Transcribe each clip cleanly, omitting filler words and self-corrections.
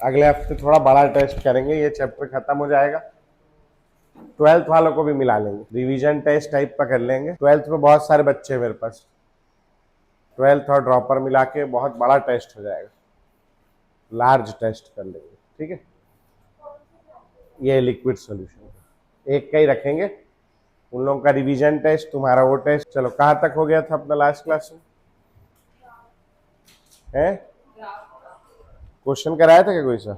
अगले हफ्ते थोड़ा बड़ा टेस्ट करेंगे, ये चैप्टर खत्म हो जाएगा, 12th वालों को भी मिला लेंगे, रिवीजन टेस्ट टाइप का कर लेंगे। 12th में बहुत सारे बच्चे हैं मेरे पास, 12th और ड्रॉपर मिला के बहुत बड़ा टेस्ट हो जाएगा, लार्ज टेस्ट कर लेंगे, ठीक है। ये लिक्विड सॉल्यूशन एक का ही रखेंगे, उन लोगों का रिवीजन टेस्ट, तुम्हारा वो टेस्ट। चलो कहाँ तक हो गया था अपना लास्ट क्लास में? है क्वेश्चन कराया था क्या कोई सा?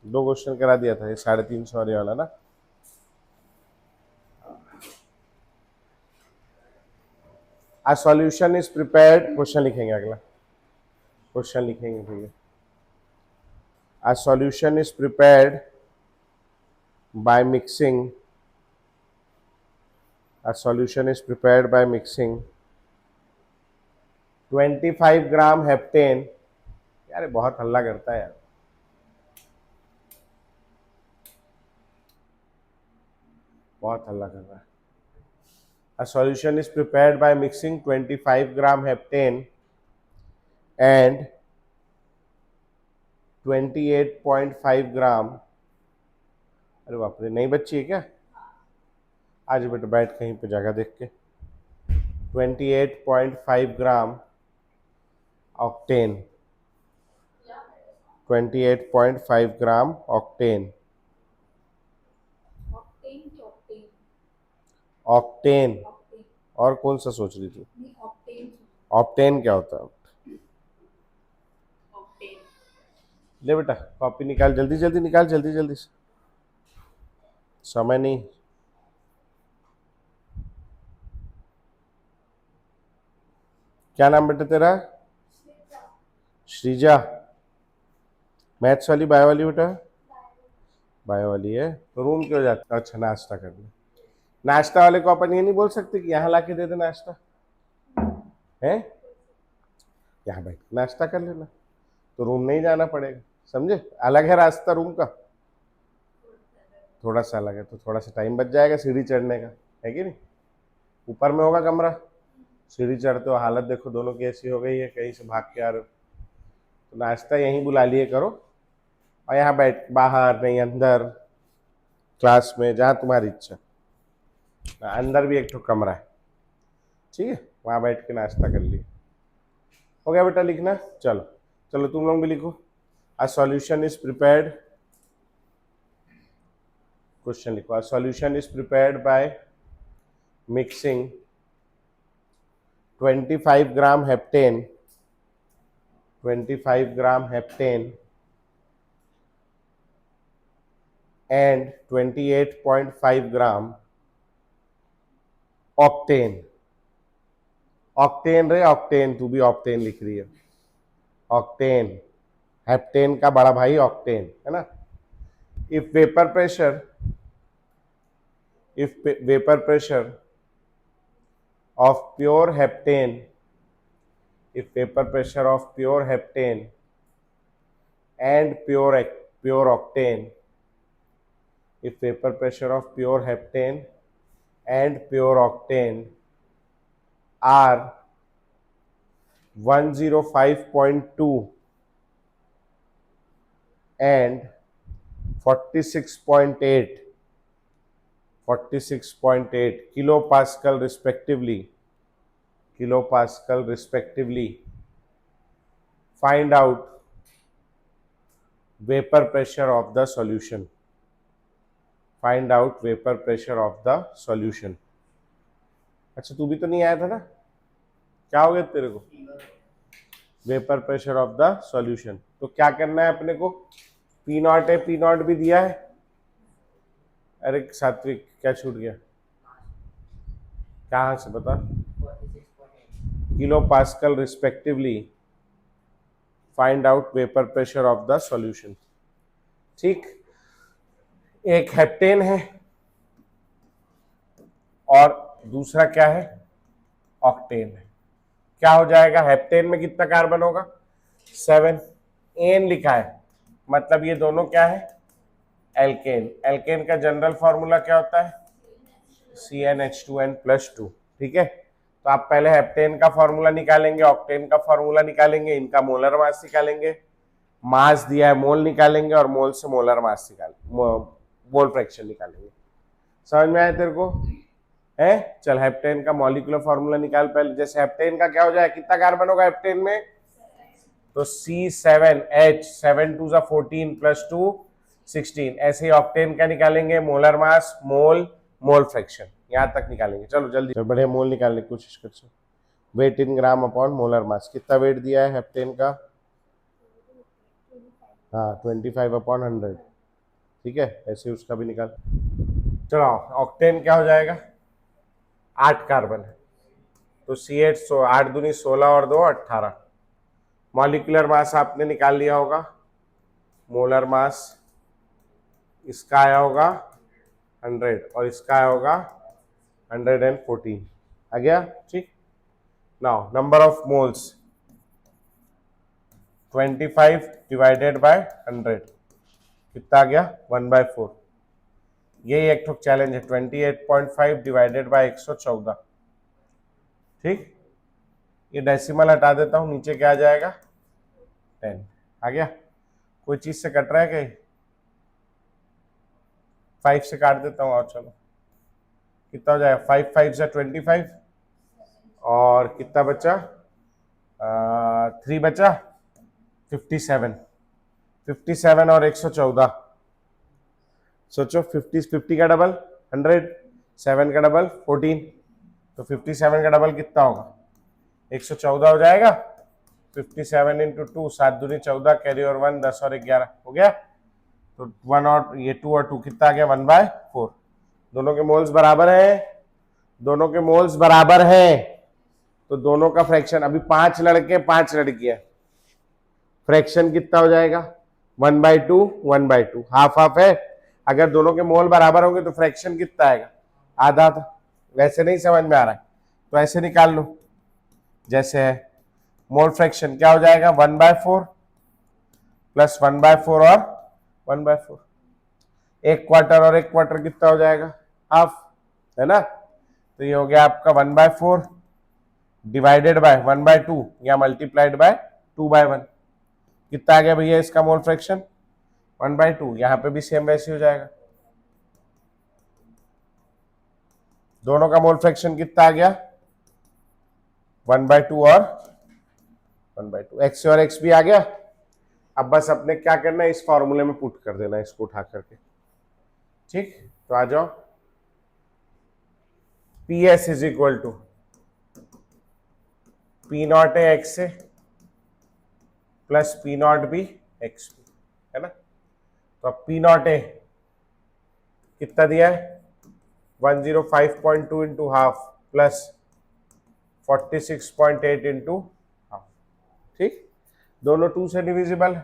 2 क्वेश्चन करा दिया था, ये 350 वाला ना। A solution is prepared, question लिखेंगे, अगला क्वेश्चन लिखेंगे भैया। A solution is prepared by mixing, a solution is prepared by mixing 25 gram heptane, यार बहुत हल्ला करता है यार, बहुत हल्ला कर रहा है। A solution is prepared by mixing 25 gram heptane and 28.5 ग्राम, अरे बाप रे, नहीं बच्ची है क्या? आज बेटा बैठ कहीं पे जगह देख के। 28.5 gram octane, 28.5 gram octane, octane. और कौन सा सोच रही थी? ऑक्टेन क्या होता है? ले बेटा कॉपी निकाल, जल्दी जल्दी निकाल, जल्दी जल्दी से, समय नहीं। क्या नाम बेटा तेरा? श्रीजा। मैथ्स वाली, बायो वाली बेटा? बायो वाली है, तो रूम क्यों जाता? अच्छा नाश्ता करने। नाश्ता वाले को अपन ये नहीं बोल सकते कि यहाँ लाके दे दे नाश्ता, है? यहाँ बैठ नाश्ता कर लेना, तो रूम नहीं जाना पड़ेगा, समझे? अलग है रास्ता रूम का, थोड़ा सा अलग है, तो थोड़ा सा टाइम बच जाएगा सीढ़ी चढ़ने का, है कि नहीं? ऊपर में होगा कमरा, सीढ़ी चढ़ते हो हालत देखो दोनों की ऐसी हो गई है, कहीं से भाग के आ रहे हो, तो नाश्ता यहीं बुला लिए करो, और यहाँ बैठ, बाहर नहीं अंदर, क्लास में जहाँ तुम्हारी इच्छा। अंदर भी एक ठो कमरा है, ठीक है, वहाँ बैठ के नाश्ता कर लिए। हो गया बेटा लिखना? चलो चलो तुम लोग भी लिखो। A solution is prepared, question लिखो। A solution is prepared by mixing 25 gram heptane, 25 gram heptane and 28.5 gram octane. Octane रे ऑक्टेन, तू भी ऑक्टेन लिख रही है, ऑक्टेन, हेप्टेन का बड़ा भाई ऑक्टेन है ना। If vapour pressure, if vapor pressure of pure heptane, if vapor pressure of pure heptane and pure octane, if vapor pressure of pure heptane and pure octane are 105.2 and 46.8 kilopascal respectively, find out vapor pressure of the solution, find out vapor pressure of the solution। अच्छा तू भी तो नहीं आया था ना, क्या हो गया तेरे को? Vapour pressure of the solution, तो क्या करना है अपने को? पी नॉट है, पी नॉट भी दिया है। अरे सात्विक क्या छूट गया? कहाँ से बता? Kilo pascal respectively, find out vapour pressure of the solution. ठीक, एक हेप्टेन है और दूसरा क्या है? ऑक्टेन है। क्या हो जाएगा? हेप्टेन में कितना कार्बन होगा? 7, एन लिखा है, मतलब ये दोनों क्या है? एल्केन। एल्केन का जनरल फॉर्मूला क्या होता है? CnH2n+2। ठीक है, तो आप पहले हेप्टेन का फॉर्मूला निकालेंगे, ऑक्टेन का फॉर्मूला निकालेंगे, इनका मोलर मास निकालेंगे, मास दिया है, मोल निकालेंगे और मोल से मोलर मास मोल फ्रैक्शन निकालेंगे। समझ में आया तेरे को? है? चल हेप्टेन का मॉलिक्यूलर फॉर्मूला निकाल पहले। जैसे हेप्टेन का क्या हो जाए, कितना कार्बन होगा हेप्टेन में? तो C7H, 7 2 14 प्लस 2 16। ऐसे ही ऑक्टेन का निकालेंगे, मोलर मास, मोल, मोल फ्रैक्शन, यहां तक निकालेंगे। चलो जल्दी, तो बढ़िया मोल निकालने की कोशिश कर। वेट इन ग्राम अपॉन मोलर मास, कितना वेट दिया है हेप्टेन का? हाँ 25/100। ठीक है, ऐसे उसका भी निकाल। चलो ऑक्टेन क्या हो जाएगा? 8 कार्बन है तो C8 8 दूनी 16 और 2 18। मॉलिक्यूलर मास आपने निकाल लिया होगा, मोलर मास इसका आया होगा 100 और इसका आया होगा 114। आ गया? ठीक। Now number of moles 25 divided by 100 कितना आ गया? 1/4। यही एक ठोक चैलेंज है, 28.5 डिवाइडेड बाय 114। ठीक, ये डेसिमल हटा देता हूं, नीचे क्या आ जाएगा? 10। आ गया? कोई चीज से कट रहा है कहीं? 5 से काट देता हूं, और चलो कितना हो जाएगा? 5 5 से 25 और कितना बचा? 3 बचा 57 और 114। सोचो 50 का डबल 100, 7 का डबल 14, तो 57 का डबल कितना होगा? 114 हो जाएगा। 57 इंटू 2, 7 दूनी 14, कैरी और 1, 10 और 11 हो गया। तो 1 और ये 2 और 2 कितना आ गया? 1/4। दोनों के मोल्स बराबर है, दोनों के मोल्स बराबर है, तो दोनों का फ्रैक्शन, अभी 5 लड़के 5 लड़कियां, फ्रैक्शन कितना हो जाएगा? 1/2 1/2, हाफ हाफ है। अगर दोनों के मोल बराबर होंगे तो फ्रैक्शन कितना आएगा? आधा आधा। वैसे नहीं समझ में आ रहा है तो ऐसे निकाल लो, जैसे है मोल फ्रैक्शन क्या हो जाएगा? 1/4 प्लस 1/4 और 1/4। 1 क्वार्टर और 1 क्वार्टर कितना हो जाएगा? हाफ, है ना? तो ये हो गया आपका 1/4 डिवाइडेड बाय 1/2 या मल्टीप्लाइड बाय 2/1। कितना आ गया भैया इसका मोल फ्रैक्शन? 1/2। यहां पे भी सेम वैसे हो जाएगा। दोनों का मोल फ्रैक्शन कितना आ गया? 1/2 और 1/2। एक्स और एक्स भी आ गया। अब बस अपने क्या करना है, इस फॉर्मूले में पुट कर देना है इसको उठा करके। ठीक, तो आ जाओ। PS is equal to P0 है एक्स से प्लस P0 भी एक्स, है ना? तो अब P0 है कितना दिया है? 105.2 into half plus 46.8 into half. ठीक, दोनों 2 से डिविजिबल,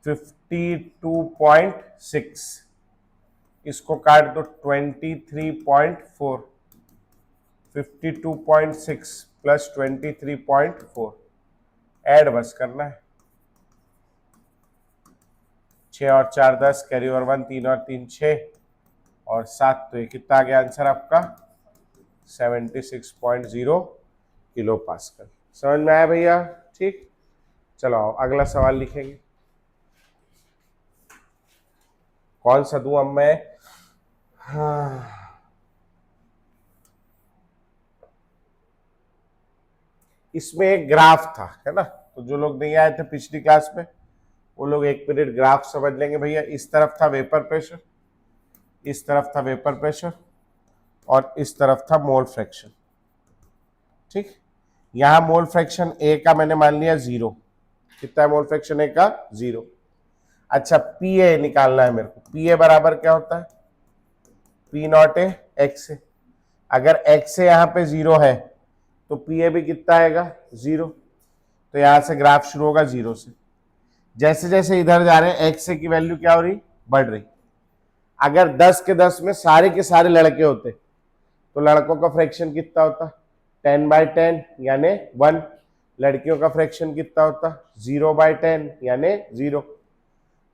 52.6। इसको काट दो 23.4, 52.6 प्लस 23.4 ऐड बस करना है। 6 और 4 10, कैरी और 1, 3 और 3 6 और 7, तो ये कितना आ गया आंसर आपका? 76.0 किलो पास्कल। समझ में आया भैया? ठीक, चलो अगला सवाल लिखेंगे। कौन सा दूं अब मैं? हाँ, इसमें एक ग्राफ था, है ना? तो जो लोग नहीं आए थे पिछली क्लास में वो लोग 1 मिनट ग्राफ समझ लेंगे भैया। इस तरफ था वेपर प्रेशर, इस तरफ था वेपर प्रेशर और इस तरफ था मोल फ्रैक्शन। ठीक, यहां मोल फ्रैक्शन ए का मैंने मान लिया 0। कितना है मोल फ्रैक्शन ए का? 0। अच्छा, पी ए निकालना है मेरे को। पी ए बराबर क्या होता है? P0 ए एक्स ए। अगर एक्स ए यहाँ पे 0 है तो पी ए भी कितना आएगा? 0। तो यहां से ग्राफ शुरू होगा 0 से। जैसे जैसे इधर जा रहे हैं एक्स ए की वैल्यू क्या हो रही? बढ़ रही। अगर 10 के 10 में सारे के सारे लड़के होते तो लड़कों का फ्रैक्शन कितना होता? 10/10 यानी 1। लड़कियों का फ्रैक्शन कितना होता? 0/10 यानी 0।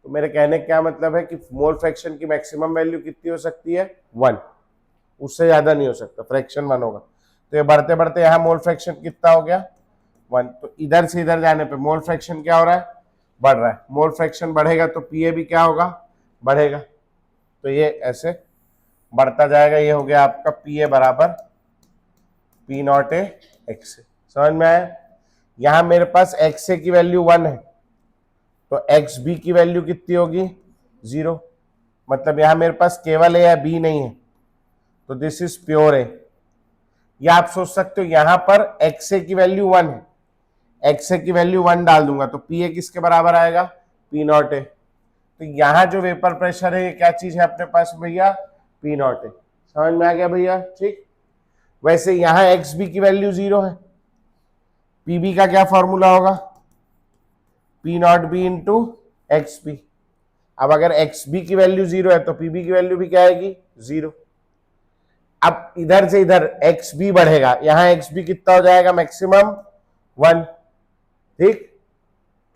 तो मेरे कहने का क्या मतलब है कि मोल फ्रैक्शन की मैक्सिमम वैल्यू कितनी हो सकती है? 1, उससे ज्यादा नहीं हो सकता, फ्रैक्शन 1 होगा। तो ये बढ़ते बढ़ते यहाँ मोल फ्रैक्शन कितना हो गया? 1। तो इधर से इधर जाने पे मोल फ्रैक्शन क्या हो रहा है? बढ़ रहा है, मोल फ्रैक्शन बढ़ेगा तो पीए भी क्या होगा, बढ़ेगा। तो ये ऐसे बढ़ता जाएगा। ये हो गया आपका पीए बराबर पी नॉट ए एक्स ए। समझ में आया? यहां मेरे पास एक्स ए की वैल्यू 1 है तो एक्स बी की वैल्यू कितनी होगी, 0। मतलब यहां मेरे पास केवल ए या बी नहीं है, तो दिस इज प्योर ए। या आप सोच सकते हो यहां पर एक्स ए की वैल्यू 1 है, एक्स ए की वैल्यू 1 डाल दूंगा तो पी ए किसके बराबर आएगा, पी नॉट ए। तो यहां जो वेपर प्रेशर है ये क्या चीज है अपने पास भैया, पी नॉट ए। समझ में आ गया भैया? ठीक। वैसे यहां एक्स बी की वैल्यू 0 है, पीबी का क्या फॉर्मूला होगा, P not B into X B. अब अगर एक्स बी की वैल्यू 0 है तो पीबी की वैल्यू भी क्या आएगी, 0। अब इधर से इधर एक्स बी बढ़ेगा, यहां एक्स बी कितना हो जाएगा, मैक्सिमम 1। ठीक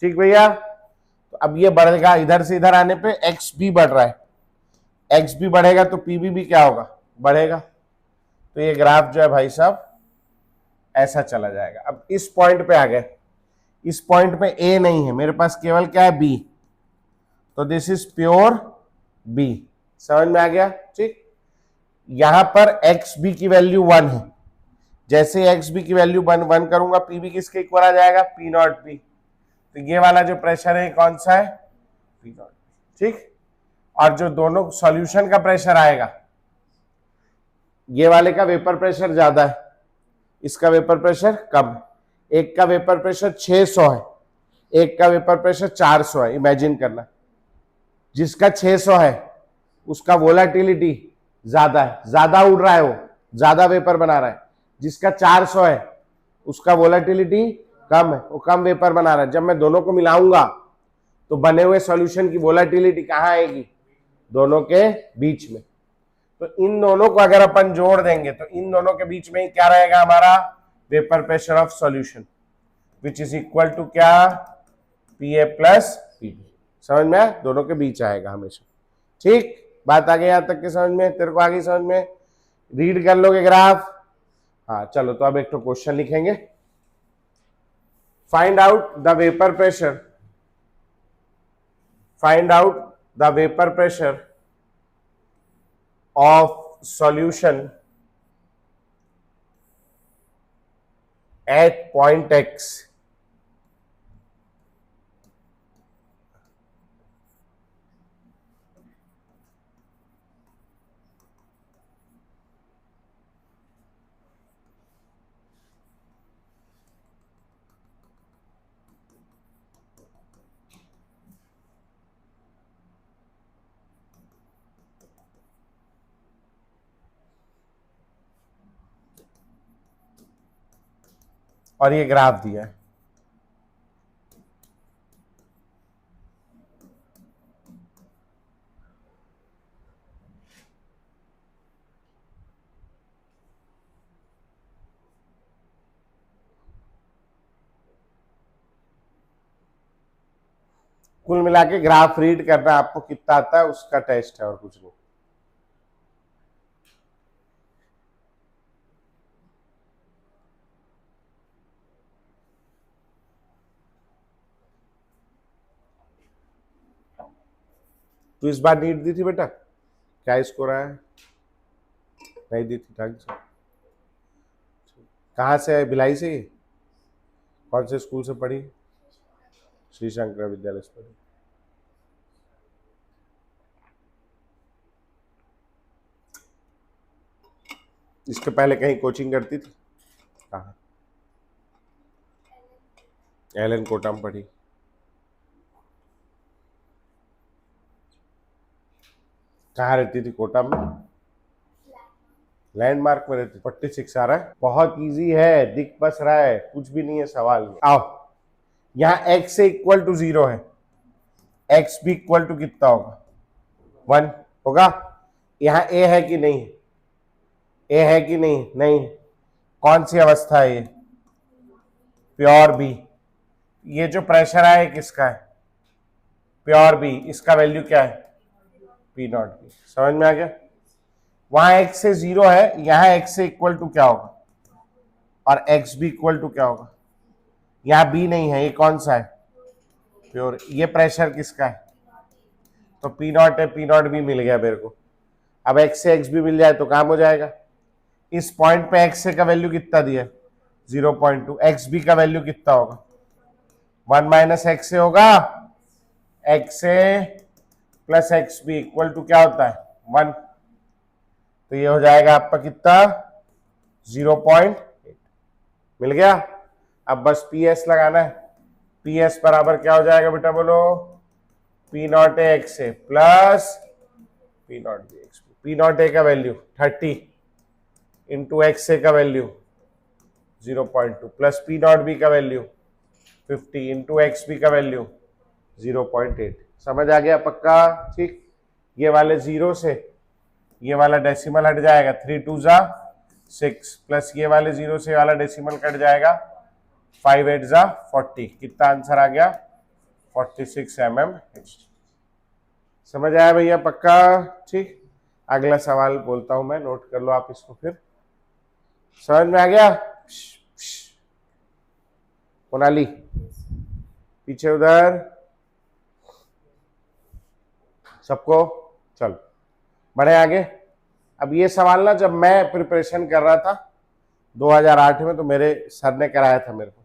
ठीक भैया। तो अब ये बढ़ेगा, इधर से इधर आने पे एक्स बी बढ़ रहा है, एक्स बी बढ़ेगा तो पीबी भी क्या होगा, बढ़ेगा। तो ये ग्राफ जो है भाई साहब ऐसा चला जाएगा। अब इस पॉइंट पे आ गए, इस पॉइंट पे ए नहीं है, मेरे पास केवल क्या है, बी। तो दिस इज प्योर बी। समझ में आ गया? ठीक। यहां पर एक्स बी की वैल्यू 1 है, जैसे एक्स बी की वैल्यू 1 करूंगा पीबी किसके इक्वल आ जाएगा, पी नॉट बी। तो ये वाला जो प्रेशर है कौन सा है, पी नॉट बी। ठीक। और जो दोनों सॉल्यूशन का प्रेशर आएगा, ये वाले का वेपर प्रेशर ज्यादा है, इसका वेपर प्रेशर कम। एक का वेपर प्रेशर 600 है, एक का वेपर प्रेशर 400 है। इमेजिन करना, जिसका 600 है उसका वोलेटिलिटी ज्यादा है, ज्यादा उड़ रहा है, वो ज्यादा वेपर बना रहा है। जिसका 400 है उसका वोलेटिलिटी कम है, वो कम वेपर बना रहा है। जब मैं दोनों को मिलाऊंगा तो बने हुए सॉल्यूशन की वोलेटिलिटी कहां आएगी, दोनों के बीच में। तो इन दोनों को अगर अपन जोड़ देंगे तो इन दोनों के बीच में ही क्या रहेगा हमारा, vapour pressure of solution, which is equal to क्या, पी ए प्लस पीबी। समझ में? दोनों के बीच आएगा हमेशा। ठीक, बात आ गई यहां तक के समझ में? तेरे को आ गई समझ में? रीड कर लोगे ग्राफ? हाँ चलो, तो अब एक तो क्वेश्चन लिखेंगे। Find out the vapour pressure, find out the vapour pressure of solution at point x और ये ग्राफ दिया है। कुल मिला के ग्राफ रीड करना, आपको कितना आता है उसका टेस्ट है और कुछ नहीं। तो इस बार नीट दी थी बेटा? क्या स्कोर आया है? नहीं दी थी, ढंग से। कहाँ से है, भिलाई से? कौन से स्कूल से पढ़ी? श्री शंकर विद्यालय से पढ़ी। इसके पहले कहीं कोचिंग करती थी? कहाँ? एलन कोटा में पढ़ी। कहाँ रहती थी कोटा में? लैंडमार्क में रहती। 46 आ रहा है, बहुत इजी है, दिख बस रहा है, कुछ भी नहीं है सवाल में। आओ, यहाँ x से इक्वल टू 0 है, x भी इक्वल टू कितना होगा, 1 होगा। यहाँ a है कि नहीं, a है कि नहीं, नहीं। कौन सी अवस्था है ये, प्योर बी। ये जो प्रेशर है किसका है, प्योर बी। इसका वैल्यू क्या है, पी नॉट बी। समझ में आ गया? वहां x से 0 है, यहां x से इक्वल टू क्या होगा, और x भी इक्वल टू क्या होगा। यहां b नहीं है, ये कौन सा है, प्योर। ये प्रेशर किसका है? तो पी नॉट है, पी नॉट भी मिल गया मेरे को। अब एक्स से एक्स भी मिल जाए तो काम हो जाएगा। इस पॉइंट पे एक्स से का वैल्यू कितना दिया? 0.2। एक्स बी का वैल्यू कितना होगा? 1 माइनस एक्स से होगा, एक्स से plus X B equal to क्या होता है? 1। तो ये हो जाएगा आपका कितना? 0.8 मिल गया। अब बस पी एस लगाना है। पी एस बराबर क्या हो जाएगा बेटा, बोलो? P not A X A plus P not B X B. P not A का वैल्यू 30 इंटू एक्स ए का value 0.2 plus P not B का वैल्यू 50 इंटू एक्स बी का वैल्यू 0.8। समझ आ गया पक्का? ठीक। ये वाले जीरो से ये वाला डेसिमल हट जाएगा, 3 2 जा 6 प्लस ये वाले जीरो से वाला डेसिमल कट जाएगा, 5 8 जा 40। कितना आंसर आ गया? 46 mm। समझ आया भैया पक्का? ठीक। अगला सवाल बोलता हूं मैं, नोट कर लो आप इसको फिर। समझ में आ गया? मोनाली पीछे उधर सबको, चलो बढ़े आगे। अब ये सवाल ना जब मैं प्रिपरेशन कर रहा था 2008 में तो मेरे सर ने कराया था मेरे को।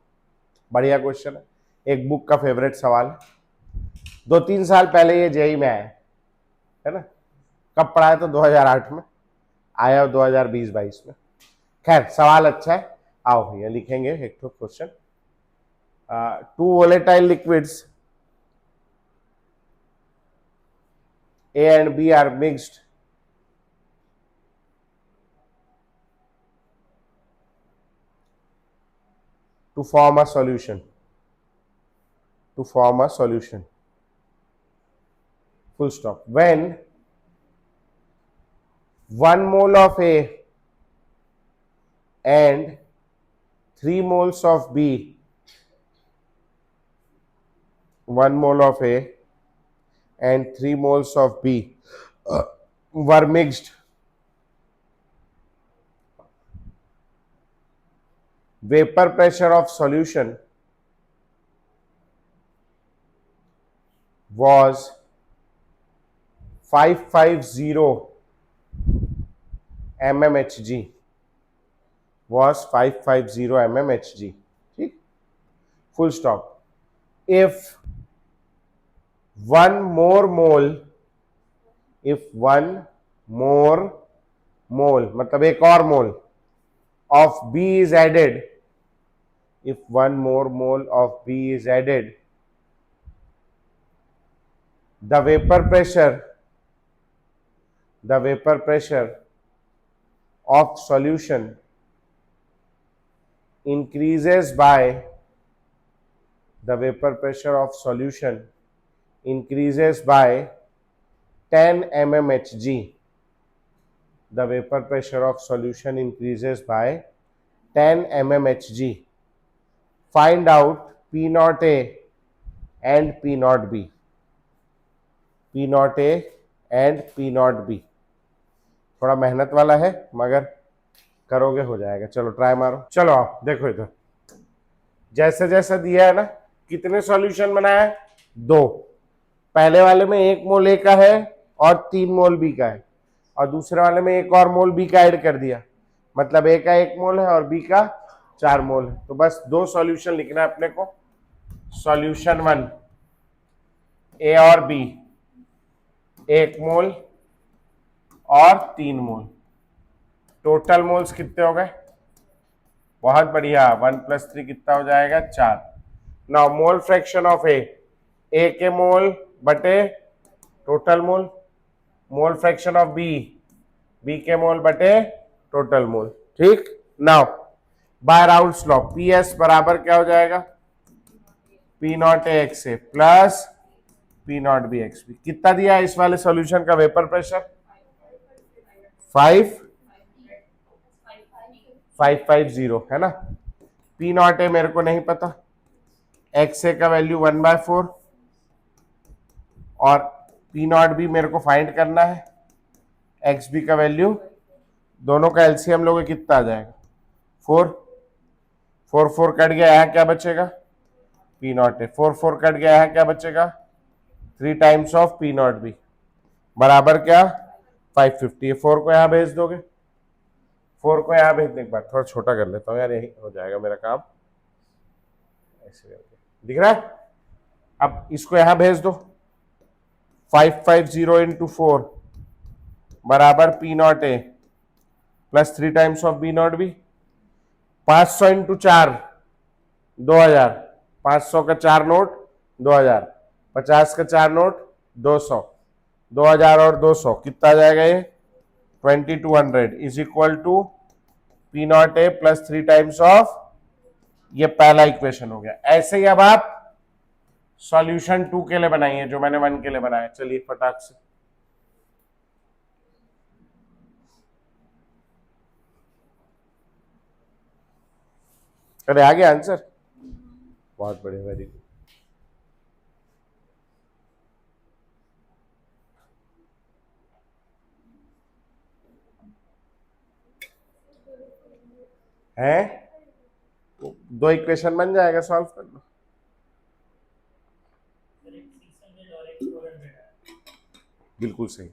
बढ़िया क्वेश्चन है, एक बुक का फेवरेट सवाल है। 2-3 साल पहले ये जेई में आया है ना। कब पढ़ाया? तो 2008 में आया, 2020-22 में। खैर सवाल अच्छा है। आओ भैया लिखेंगे एक तो question. 2 volatile liquids A and B are mixed to form a solution. To form a solution. Full stop. When 1 mole of A and 3 moles of B, 1 mole of A and 3 moles of B were mixed, vapor pressure of solution was 550 mmHg. Was 550 mmHg. ठीक, full stop. If one more mole मतलब एक और मोल of B is added, if one more mole of B is added, the vapor pressure of solution increases by 10 mmHg. The vapor pressure of solution increases by 10 mmHg. Find out P naught A and P naught B. P naught A and P naught B. थोड़ा मेहनत वाला है मगर करोगे हो जाएगा। चलो try मारो। चलो आओ देखो इधर, जैसे जैसा दिया है ना, कितने सॉल्यूशन बनाया है? 2। पहले वाले में 1 मोल ए का है और 3 मोल बी का है, और दूसरे वाले में 1 और मोल बी का ऐड कर दिया, मतलब ए का 1 मोल है और बी का 4 मोल है। तो बस 2 सॉल्यूशन लिखना है अपने को। सॉल्यूशन 1 ए और बी, 1 मोल और 3 मोल। टोटल मोल्स कितने हो गए? बहुत बढ़िया, 1 + 3 कितना हो जाएगा? 4। Now mole fraction of A के मोल बटे total mole, mole fraction of B के मोल बटे टोटल मोल। ठीक, now by Raoult's law P S बराबर क्या हो जाएगा? P not A X A plus P not B X B. कितना दिया है इस वाले सॉल्यूशन का वेपर प्रेशर? 550 है ना। पी नॉट ए मेरे को नहीं पता, एक्स ए का वैल्यू 1/4 और पी नॉट बी मेरे को फाइंड करना है, एक्स बी का वैल्यू। दोनों का एलसीएम लोगे कितना आ जाएगा? 4 4 4 कट गया, यहाँ क्या बचेगा? पी नॉट ए, 4 4 कट गया है, क्या बचेगा 3 times of P not be बराबर क्या 550। 4 को यहाँ भेज दोगे, 4 को यहाँ भेजने के बाद थोड़ा छोटा कर लेता हूँ यार, यही हो जाएगा मेरा काम, ऐसे करके दिख रहा है। अब इसको यहां भेज दो, 550 इंटू 4 बराबर P not A plus 3 times of B naught B. 500 into 4 2000, 500 का 4 नोट 2000, 50 का 4 नोट 200, 2000 और 200 कितना आ जाएगा ये 2200 is equal to P not A plus 3 times of, ये पहला इक्वेशन हो गया। ऐसे ही अब आप सॉल्यूशन 2 के लिए बनाइए जो मैंने 1 के लिए बनाया। चलिए फटाक से, अरे आ गया आंसर, बहुत बढ़िया, वेरी गुड। है 2 इक्वेशन बन जाएगा, सॉल्व कर लो। बिल्कुल सही।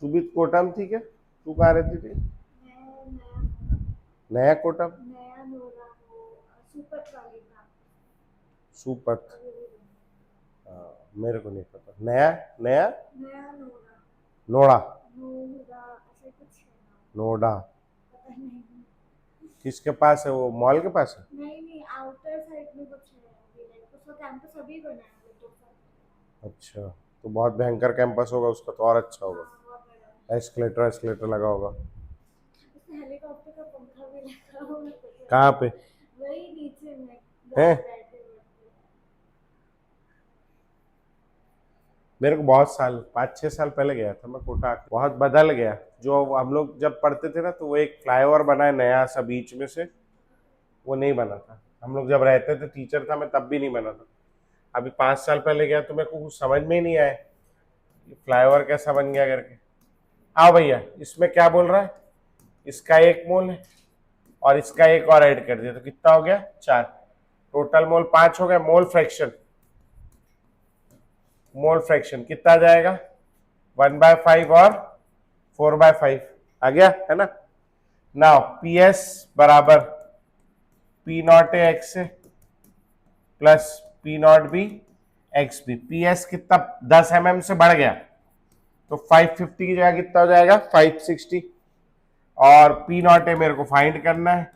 तू भी कोटा में थी क्या? तू कहाँ रहती थी? नया कोटा, सुपत, मेरे को नहीं पता। नया नया नोड़ा, नोडा किसके पास है? वो मॉल के पास है? नहीं आउटर साइड में कुछ है, उसका कैंपस अभी बना है। अच्छा, तो बहुत भयंकर कैंपस होगा उसका, तो और अच्छा होगा। एस्केलेटर एस्केलेटर लगा होगा। हेलीकॉप्टर का पंखा भी लगा हुआ है। कहाँ पे वही नीचे में है? बैठे। मेरे को बहुत साल 5-6 साल पहले गया था मैं कोटा, बहुत बदल गया। जो हम लोग जब पढ़ते थे ना, तो वो एक फ्लाईओवर बना है नया सा बीच में से, वो नहीं बना था। हम लोग जब रहते थे, टीचर था मैं तब भी नहीं बना था। अभी 5 साल पहले गया तो मेरे को कुछ समझ में ही नहीं आया फ्लाईओवर कैसा बन गया करके। आओ भैया, इसमें क्या बोल रहा है, इसका 1 मोल है और इसका 1 और ऐड कर दिया तो कितना हो गया 4, टोटल मोल 5 हो गया। मोल फ्रैक्शन, मोल फ्रैक्शन कितना आ जाएगा 1/5 और 4/5 आ गया है ना। नाउ पी एस बराबर P not A X plus P not B X B. P S कितना 10 mm से बढ़ गया तो 550 की जगह कितना हो जाएगा 560, और पी नॉट ए मेरे को फाइंड करना है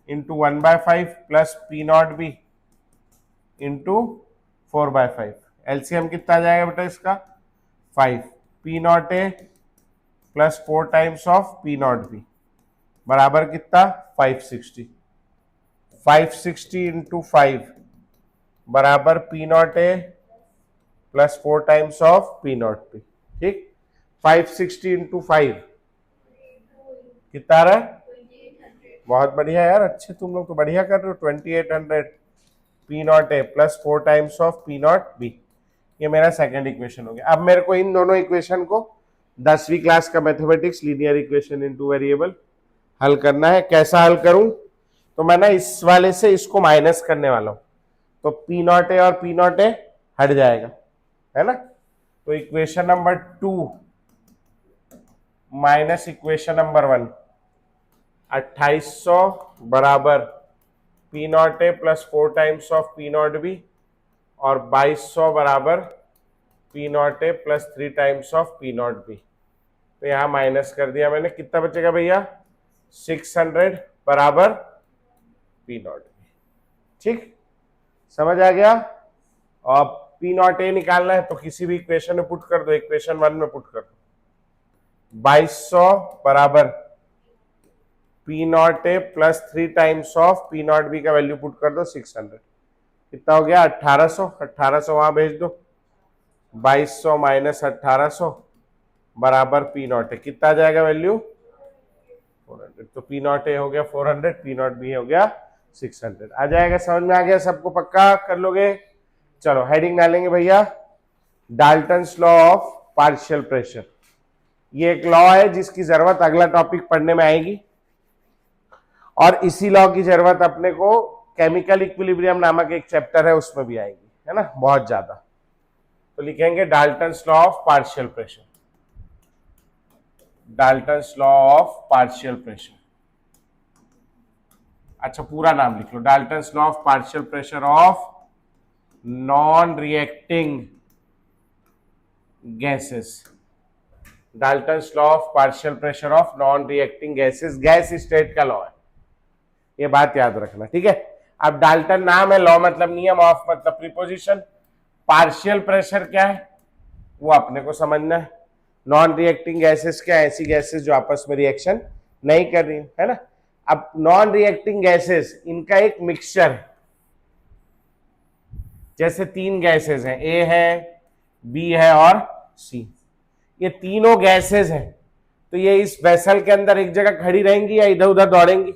into 1/5 plus P not B into 4/5। LCM कितना आ जाएगा बेटा इसका 5, P not A plus 4 times of P not be बराबर कितना 560। 560 इंटू 5 बराबर P not A plus 4 times of P not B. ठीक, 560 इंटू 5 कितना रहा? बहुत बढ़िया यार, अच्छे तुम लोग तो बढ़िया कर रहे हो। 2800 P not A plus 4 times of P not B, ये मेरा सेकंड इक्वेशन हो गया। अब मेरे को इन दोनों इक्वेशन को 10वीं क्लास का mathematics linear equation into variable हल करना है। कैसा हल करूं? तो मैं ना इस वाले से इसको माइनस करने वाला हूं, तो पी नॉट ए और पी नॉट ए हट जाएगा, है ना। तो equation number 2 minus equation number 1, 2800 बराबर P not A plus 4 times of P not be और 2200 बराबर P not A plus 3 times of P not be. तो यहां माइनस कर दिया मैंने, कितना बचेगा भैया 600 बराबर पी नॉट बी। ठीक, समझ आ गया। अब पी नॉट ए निकालना है तो किसी भी इक्वेशन में पुट कर दो, इक्वेशन 1 में पुट कर दो। 2200 बराबर P not A plus 3 times of P not B का वैल्यू पुट कर दो 600। कितना हो गया 1800, 1800 वहां भेज दो। 2200 माइनस 1800 बराबर पी नॉट ए, कितना आ जाएगा वैल्यू 400। तो पी नॉट ए हो गया 400, पी नॉट बी हो गया 600। आ जाएगा, समझ में आ गया सबको, पक्का कर लोगे। चलो हेडिंग डालेंगे भैया, Dalton's law of partial pressure. ये एक लॉ है जिसकी जरूरत अगला टॉपिक पढ़ने में आएगी, और इसी लॉ की जरूरत अपने को केमिकल इक्विलिब्रियम नामक एक चैप्टर है उसमें भी आएगी, है ना, बहुत ज्यादा। तो लिखेंगे Dalton's law of partial pressure, Dalton's law of partial pressure. अच्छा पूरा नाम लिख लो, Dalton's law of partial pressure of non reacting gases, Dalton's law of partial pressure of non reacting gases, gas state का लॉ है, ये बात याद रखना, ठीक है। अब डाल्टन नाम है, लॉ मतलब नियम, ऑफ मतलब प्रीपोजिशन, पार्शियल प्रेशर क्या है वो अपने को समझना है। नॉन रिएक्टिंग गैसेस क्या, ऐसी गैसेस जो आपस में रिएक्शन नहीं कर रही है ना। अब नॉन रिएक्टिंग गैसेस, इनका एक मिक्सचर है, जैसे 3 गैसेस हैं, ए है, बी है और सी, ये तीनों गैसेस हैं। तो ये इस वेसल के अंदर एक जगह खड़ी रहेंगी या इधर उधर दौड़ेंगी,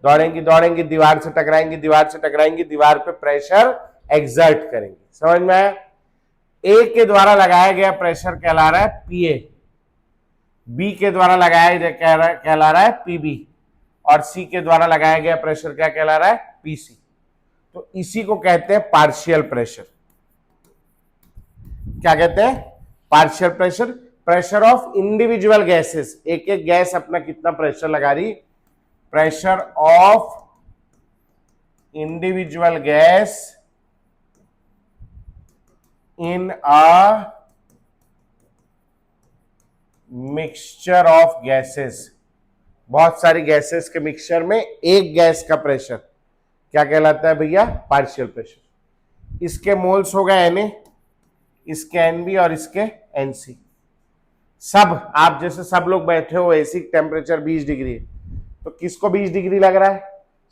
दौड़ेंगी दौड़ेंगी, दीवार से टकराएंगी, दीवार से टकराएंगी, दीवार पे प्रेशर एक्सर्ट करेंगी, समझ में आया। ए के द्वारा लगाया गया प्रेशर कहला रहा है पीए, बी के द्वारा लगाया कहला रहा है पीबी, और सी के द्वारा लगाया गया प्रेशर क्या कहला रहा है पीसी। तो इसी को कहते हैं पार्शियल प्रेशर। क्या कहते हैं, partial pressure, pressure of individual gases, एक एक गैस अपना कितना प्रेशर लगा रही, pressure of individual gas in a mixture of gases, बहुत सारी गैसेस के मिक्सचर में एक गैस का प्रेशर क्या कहलाता है भैया, पार्शियल प्रेशर। इसके मोल्स हो गए Na, इसके Nb और इसके Nc। सब आप जैसे सब लोग बैठे हो, एसी टेम्परेचर 20 डिग्री है, तो किसको 20 डिग्री लग रहा है,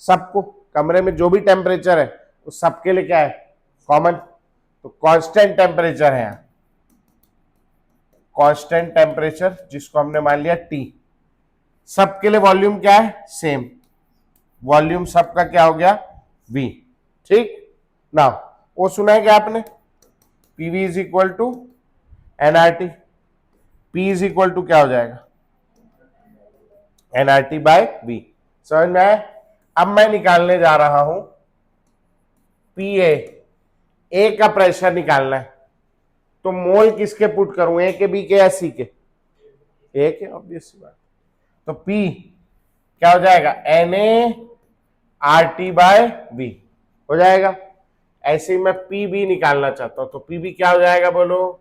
सबको, कमरे में जो भी टेम्परेचर है उस सबके लिए क्या है, कॉमन। तो कांस्टेंट टेम्परेचर है यहाँ, कांस्टेंट टेम्परेचर जिसको हमने मान लिया T, सबके लिए वॉल्यूम क्या है, सेम, वॉल्यूम सबका क्या हो गया V, ठीक ना। वो सुना है क्या आपने, PV is equal to nRT, P is equal to क्या हो जाएगा nRT बाय V, समझ में आया। अब मैं निकालने जा रहा हूं PA, ए का प्रेशर निकालना है, तो मोल किसके पुट करूं, ए के, बी के या सी के, ए के, ऑब्वियस सी बात। तो P क्या हो जाएगा NaRT बाय V हो जाएगा। ऐसे ही मैं PB निकालना चाहता हूं, तो PB क्या हो जाएगा बोलो,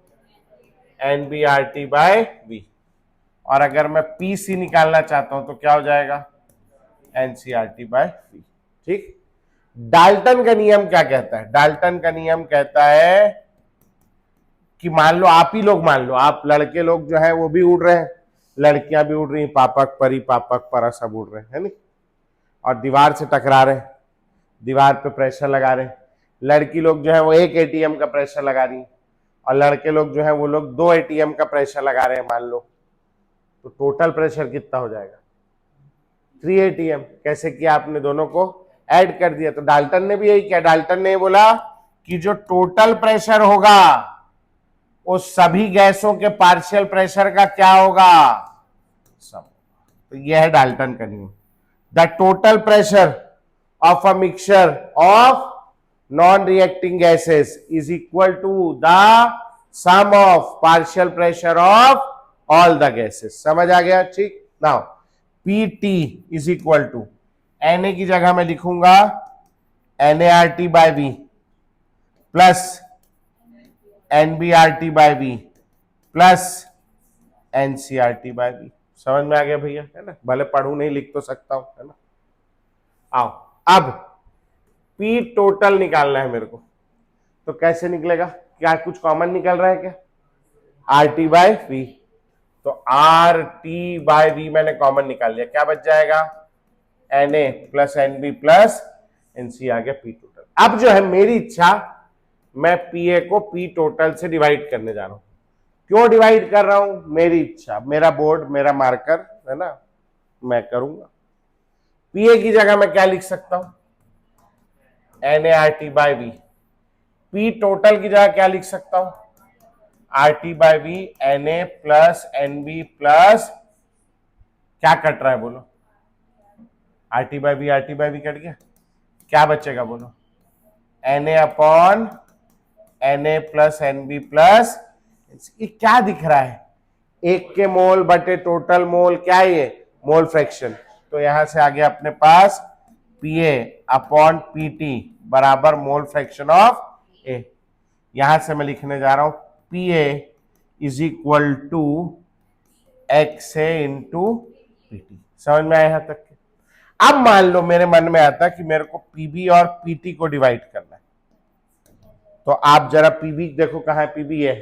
NbRT बाय V। और अगर मैं PC निकालना चाहता हूं तो क्या हो जाएगा, NcRT बाय V, ठीक। डाल्टन का नियम क्या कहता है, डाल्टन का नियम कहता है कि मान लो आप ही लोग, मान लो आप लड़के लोग जो है वो भी उड़ रहे हैं, लड़कियां भी उड़ रही, पापक परी पापक परा सब उड़ रहे हैं, है नहीं, और दीवार से टकरा रहे हैं, दीवार पे प्रेशर लगा रहे हैं। लड़की लोग जो है वो 1 ATM का प्रेशर लगा रही, और लड़के लोग जो है वो लोग 2 ATM का प्रेशर लगा रहे हैं मान लो, तो टोटल प्रेशर कितना हो जाएगा 3 ATM। कैसे किया आपने, दोनों को ऐड कर दिया। तो डाल्टन ने भी यही किया, डाल्टन ने बोला कि जो टोटल प्रेशर होगा वो सभी गैसों के पार्शियल प्रेशर का क्या होगा, सम। तो यह है डाल्टन का नियम, the total pressure of a mixture of non reacting gases is equal to the sum of partial pressure of all the gases. समझ आ गया, ठीक। Now PT is equal to Na की जगह मैं लिखूंगा NaRT by V plus NbRT by V plus NcRT by V। समझ में आ गया भैया, है ना, भले पढ़ू नहीं लिख तो सकता हूं, है ना। आओ अब P टोटल निकालना है मेरे को, तो कैसे निकलेगा, क्या कुछ कॉमन निकल रहा है क्या, आर टी बाय वी, तो आर टी बाय वी मैंने कॉमन निकाल लिया, क्या बच जाएगा, N A plus N B plus N C आ गया पी टोटल। अब जो है मेरी इच्छा, मैं पी ए को पी टोटल से डिवाइड करने जा रहा हूं। क्यों डिवाइड कर रहा हूं, मेरी इच्छा, मेरा बोर्ड, मेरा मार्कर है ना, मैं करूंगा। पी ए की जगह मैं क्या लिख सकता हूं, N A R T by V. P total की जगह क्या लिख सकता हूं, R T by V N A plus N B plus, क्या कट रहा है बोलो, R T by V cut गया, क्या बचेगा बोलो, N A upon N A plus N B plus, ये क्या दिख रहा है, एक के मोल बटे टोटल मोल, क्या है ये, मोल फ्रैक्शन। तो यहां से आ गया अपने पास P A upon P T बराबर मोल फ्रैक्शन ऑफ ए। यहां से मैं लिखने जा रहा हूं P A is equal to X A into P T. समझ में आया यहां तक? अब मान लो मेरे मन में आता कि मेरे को पीबी और पीटी को डिवाइड करना है, तो आप जरा पीबी देखो कहां है, पीबी है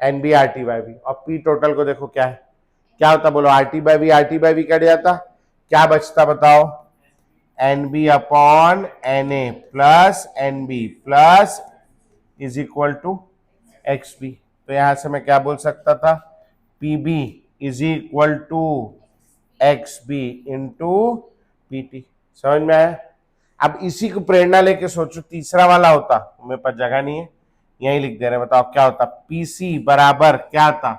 N B R T by V, और पी टोटल को देखो क्या है, क्या होता बोलो, R T by V cut जाता, क्या बचता बताओ, N B upon N A plus N B plus is equal to X B. तो यहां से मैं क्या बोल सकता था, P B is equal to X B into P T. समझ में आया? अब इसी को प्रेरणा लेके सोचो, तीसरा वाला होता, मेरे पास जगह नहीं है, यही लिख दे रहे, बताओ क्या होता, पीसी बराबर क्या था,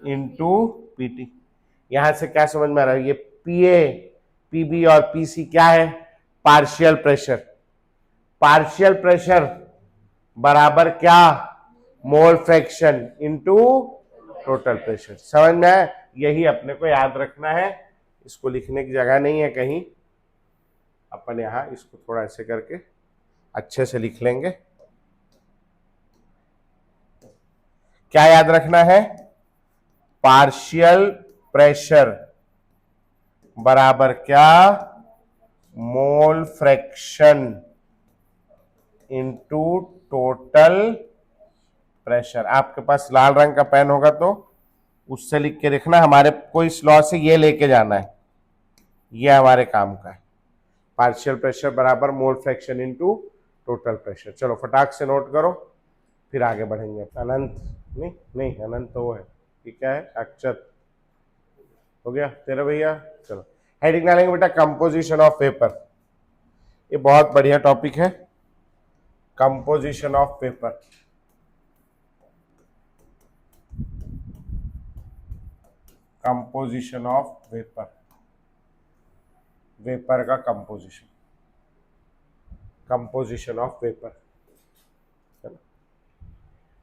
इंटू पीटी। यहां से क्या समझ में आ रहा है, ये पीए पीबी और पीसी क्या है, पार्शियल प्रेशर। पार्शियल प्रेशर बराबर क्या, mole fraction into total pressure. समझ में आया? यही अपने को याद रखना है, इसको लिखने की जगह नहीं है कहीं, अपन यहां इसको थोड़ा ऐसे करके अच्छे से लिख लेंगे। क्या याद रखना है, पार्शियल प्रेशर बराबर क्या, mole fraction into total pressure. आपके पास लाल रंग का पेन होगा तो उससे लिख के लिखना, हमारे को इस लॉ से ये लेके जाना है, ये हमारे काम का है, पार्शियल प्रेशर बराबर mole fraction into total pressure. चलो फटाक से नोट करो, फिर आगे बढ़ेंगे। अनंत नहीं अनंत तो वो है, ये क्या है, अक्षत हो गया तेरा भैया। चलो हेडिंग डालेंगे बेटा, कंपोजिशन ऑफ पेपर। ये बहुत बढ़िया टॉपिक है, composition of paper. Composition of vapour, vapour का कंपोजिशन, कंपोजिशन ऑफ वेपर।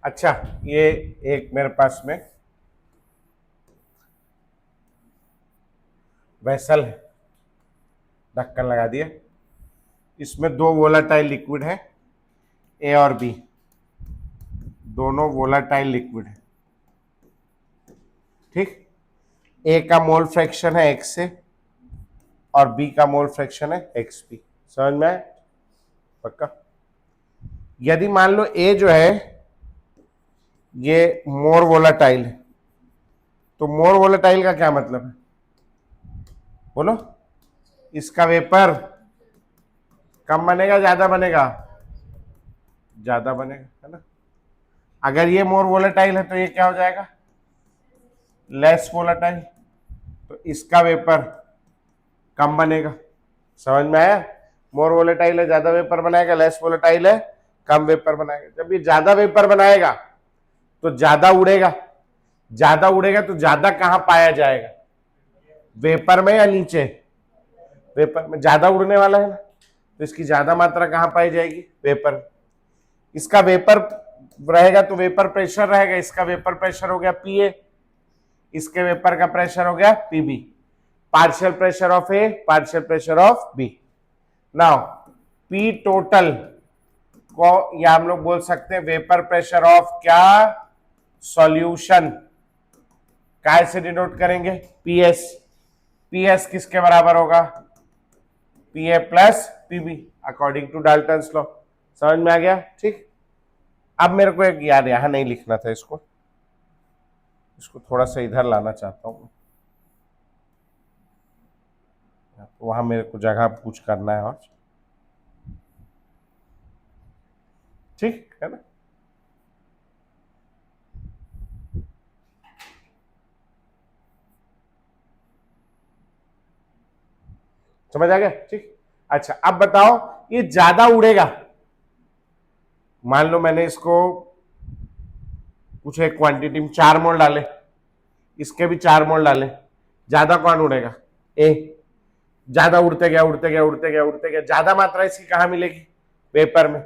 अच्छा, ये एक मेरे पास में वेसल है, ढक्कन लगा दिया, इसमें दो वोलाटाइल लिक्विड है, ए और बी, दोनों वोलाटाइल लिक्विड है, ठीक। ए का मोल फ्रैक्शन है एक्स से और बी का मोल फ्रैक्शन है एक्स बी। समझ में आए? पक्का? यदि मान लो ए जो है ये मोर वोलाटाइल है, तो मोर वोलाटाइल का क्या मतलब है बोलो, इसका वेपर कम बनेगा ज्यादा बनेगा, ज्यादा बनेगा, है ना। अगर ये मोर वोलाटाइल है तो ये क्या हो जाएगा, लेस वोलाटाइल, तो इसका वेपर कम बनेगा। समझ में आया? मोर वोलेटाइल है ज्यादा वेपर बनाएगा, लेस वोलेटाइल है कम वेपर बनाएगा। जब ये ज्यादा वेपर बनाएगा तो ज्यादा उड़ेगा, ज्यादा उड़ेगा तो ज्यादा कहां पाया जाएगा, वेपर में या नीचे, वेपर में। ज्यादा उड़ने वाला है ना, तो इसकी ज्यादा मात्रा कहां पाई जाएगी, वेपर। इसका वेपर रहेगा तो वेपर प्रेशर रहेगा, इसका वेपर प्रेशर हो गया पीए, इसके वेपर का प्रेशर हो गया PB. Partial pressure of A, partial pressure of B. Now P total को या हम लोग बोल सकते हैं वेपर प्रेशर ऑफ क्या, सॉल्यूशन। काय से डिनोट करेंगे, पीएस। पीएस किसके बराबर होगा, PA plus PB according to Dalton's law. समझ में आ गया? ठीक। अब मेरे को एक यार यहां नहीं लिखना था, इसको थोड़ा सा इधर लाना चाहता हूं, तो वहां मेरे को जगह कुछ करना है और ठीक है ना। समझ आ गया? ठीक। अच्छा अब बताओ, ये ज्यादा उड़ेगा, मान लो मैंने इसको कुछ एक क्वांटिटी में 4 मोल डाले, इसके भी 4 मोल डाले, ज्यादा कौन उड़ेगा? ए। ज्यादा उड़ते गया उड़ते गया उड़ते गया उड़ते गया, ज्यादा मात्रा इसकी कहां मिलेगी? वेपर में।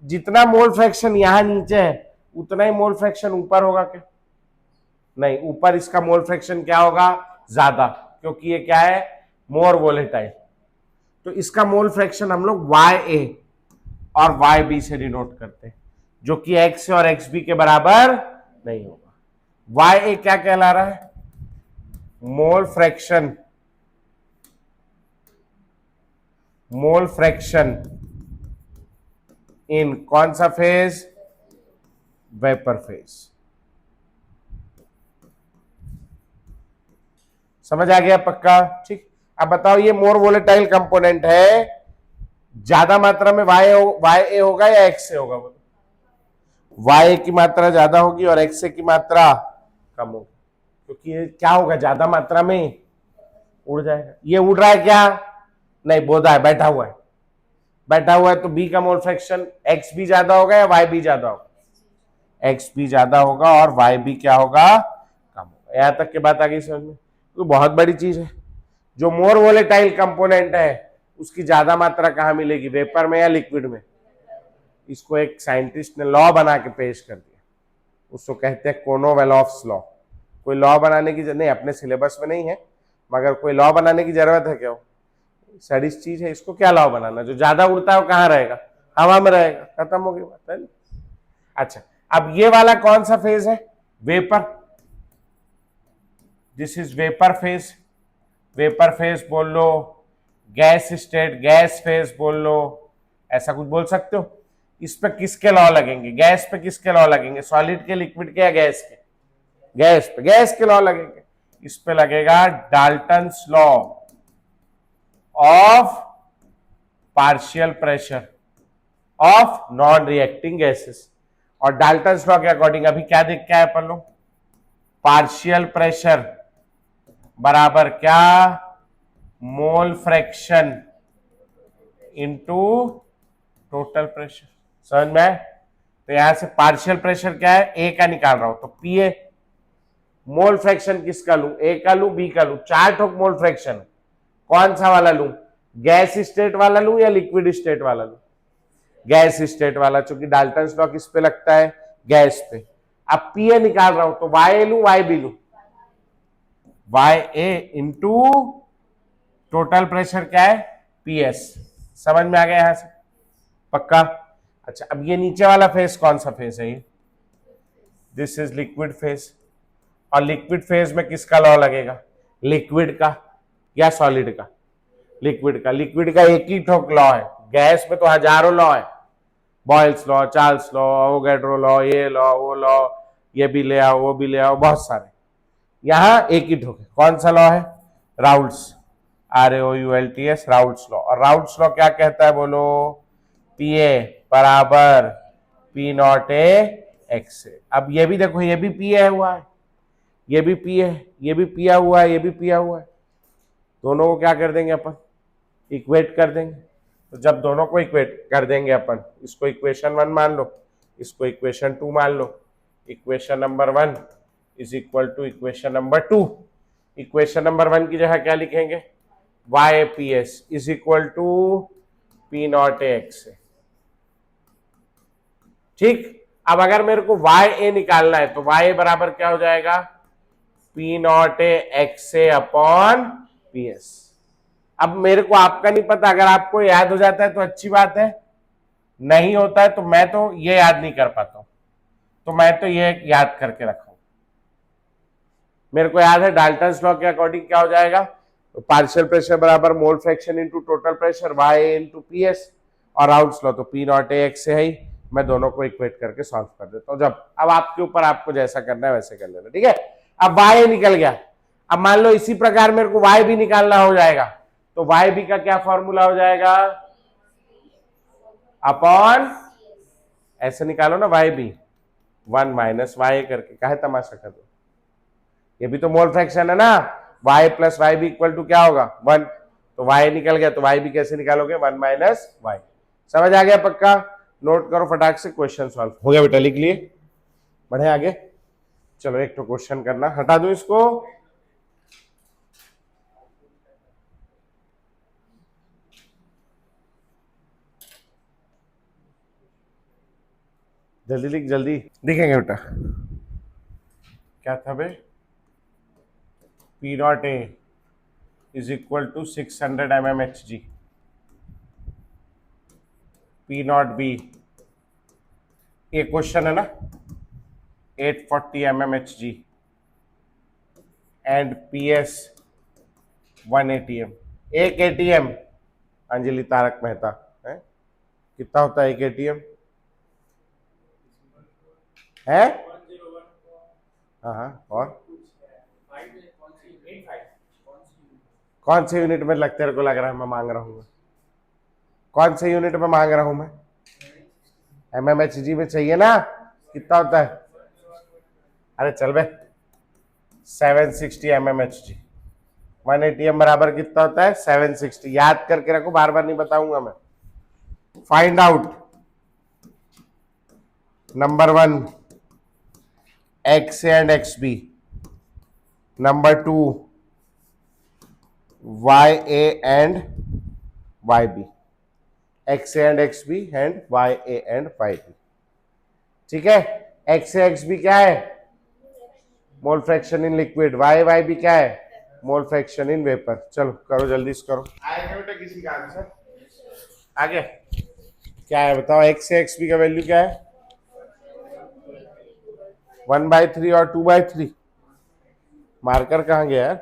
जितना मोल फ्रैक्शन यहां नीचे है उतना ही मोल फ्रैक्शन ऊपर होगा क्या? नहीं, ऊपर इसका मोल फ्रैक्शन क्या होगा? ज्यादा, क्योंकि ये क्या है? मोर वोलेटाइल। तो इसका मोल फ्रैक्शन हम लोग YA और YB से डिनोट करते हैं, जो कि XA और XB के बराबर नहीं होगा। YA क्या कहला रहा है? मोल फ्रैक्शन इन कौन सा फेज? Vapour phase. समझ आ गया? पक्का? ठीक। अब बताओ, ये मोर वोलेटाइल कंपोनेंट है, ज्यादा मात्रा में YA होगा या XA होगा? YA की मात्रा ज्यादा होगी और XA की मात्रा कम होगी, क्योंकि ये क्या होगा? ज्यादा मात्रा में उड़ जाएगा। ये उड़ रहा है क्या? नहीं, बोधा है, बैठा हुआ है। बैठा हुआ है तो B का मोल फ्रैक्शन XB ज्यादा होगा या YB ज्यादा होगा? XB ज्यादा होगा और YB क्या होगा? कम होगा। यहां तक की बात आ गई समझ में? तो बहुत बड़ी चीज है। जो मोर वोलेटाइल कंपोनेंट है उसकी ज्यादा मात्रा कहां मिलेगी? वेपर में या लिक्विड में? इसको एक साइंटिस्ट ने लॉ बना के पेश कर दिया, उसको कहते हैं कोनोवेलोव्स लॉ। कोई लॉ बनाने की नहीं, अपने सिलेबस में नहीं है, मगर कोई लॉ बनाने की जरूरत है क्या? स्टडीज चीज है, इसको क्या लॉ बनाना? जो ज्यादा उड़ता है वो कहां रहेगा? हवा में रहेगा। खत्म हो गई बात है। अच्छा, अब ये वाला कौन सा फेज है? Vapour. This is vapour phase. Vapour phase बोल लो, गैस स्टेट, गैस फेज बोल लो, ऐसा कुछ बोल सकते हो। इस पे किसके लॉ लगेंगे? गैस पे किसके लॉ लगेंगे? सॉलिड के, लिक्विड के या गैस के? गैस पे। गैस के लॉ लगेंगे। इस पे लगेगा Dalton's law of partial pressure of non reacting gases. और डाल्टन्स लॉ के अकॉर्डिंग अभी क्या देख के आए अपन लोग? पार्शियल प्रेशर बराबर क्या? मोल फ्रैक्शन इनटू टोटल प्रेशर। समझ में आए? तो यहां से पार्शियल प्रेशर क्या है? ए का निकाल रहा हूं तो PA। मोल फ्रैक्शन किसका लूं? ए का लूं, बी का लूं? 4 ठोक मोल फ्रैक्शन, कौन सा वाला लूं? गैस स्टेट वाला लूं या लिक्विड स्टेट वाला लूं? गैस स्टेट वाला, क्योंकि डाल्टन्स लॉ किस पे लगता है? गैस पे। अब PA निकाल रहा हूं तो YA लूं YB लूं? YA इंटू टोटल प्रेशर क्या है? PS। समझ में आ गया यहां से? पक्का? अच्छा, अब ये नीचे वाला फेज कौन सा फेज है? ये दिस इज लिक्विड फेज। और लिक्विड फेज में किसका लॉ लगेगा? लिक्विड का या सॉलिड का? लिक्विड का। लिक्विड का एक ही ठोक लॉ है, गैस में तो हजारों लॉ है। Boyle's law, Charles law, Avogadro law, ये लॉ, वो लॉ, ये भी ले आओ, वो भी ले आओ, बहुत सारे। यहां एक ही ठोक है। कौन सा लॉ है? Raoult's, RAOULTS, Raoult's law. और राउल्ट्स लॉ क्या कहता है बोलो? PA बराबर P0A XA। अब ये भी देखो, ये भी PA हुआ है, ये भी P है, ये भी पिया हुआ है, ये भी पिया हुआ है। दोनों को क्या कर देंगे अपन? इक्वेट कर देंगे। तो जब दोनों को इक्वेट कर देंगे अपन, इसको इक्वेशन 1 मान लो, इसको इक्वेशन 2 मान लो। Equation number 1 is equal to equation number 2। Equation number 1 की जगह क्या लिखेंगे? YAPS is equal to P0A XA। ठीक। अब अगर मेरे को YA निकालना है तो YA बराबर क्या हो जाएगा? P0A XA upon PS। अब मेरे को आपका नहीं पता, अगर आपको याद हो जाता है तो अच्छी बात है, नहीं होता है तो मैं तो ये याद नहीं कर पाता हूं, तो मैं तो ये याद करके रखा हूं। मेरे को याद है डाल्टन्स लॉ के अकॉर्डिंग क्या हो जाएगा? तो पार्शियल प्रेशर बराबर mole fraction into total pressure, YA into PS। और राउंड्स लो तो पी नॉट ए एक्स से है ही, मैं दोनों को इक्वेट करके सॉल्व कर देता हूँ। जब अब आपके ऊपर, आपको जैसा करना है वैसे कर लेना, ठीक है। अब y निकल गया। अब मान लो इसी प्रकार मेरे को y भी निकालना हो जाएगा, तो y भी का क्या फॉर्मूला हो जाएगा, अपॉन, ऐसे निकालो ना y भी, 1 माइनस वाई करके, काहे तमाशा कर दो, ये भी तो मोल फ्रैक्शन है ना, y प्लस वाई भी इक्वल टू क्या होगा 1, तो y निकल गया, तो y भी कैसे निकालोगे 1 माइनस वाई। समझ आ गया पक्का, नोट करो फटाक से, क्वेश्चन सॉल्व हो गया बेटा, लिख लिए, बढ़े आगे। चलो एक तो क्वेश्चन करना, हटा दूं इसको, जल्दी लिख, जल्दी लिखेंगे बेटा। क्या था बे, P not A is equal to 600 mmHg, P not B, ये क्वेश्चन है ना, 840 mmHg एंड PS 1 ATM, एक एटीएम, अंजलि तारक मेहता है, कितना होता है एक एटीएम है, हाँ हाँ, और कौन से यूनिट में लगते तेरे को लग रहा है मैं मांग रहा हूँ, कौन से यूनिट में मांग रहा हूं मैं, mmHg में चाहिए ना, कितना होता है, अरे चल बे, 760 mmHg, 1 ATM बराबर कितना होता है 760, याद करके रखो, बार बार नहीं बताऊंगा मैं। Find out number 1 XA and XB, number 2 YA and YB, XA and XB and YA and YB, ठीक है। XA XB क्या है, mole fraction in liquid, YB क्या है, मोल फ्रैक्शन इन वेपर। चलो करो जल्दी से करो, आएगा बेटा किसी का आंसर, आगे क्या है बताओ, XA XB का वैल्यू क्या है, 1/3 और 2/3, मार्कर कहाँ गया यार,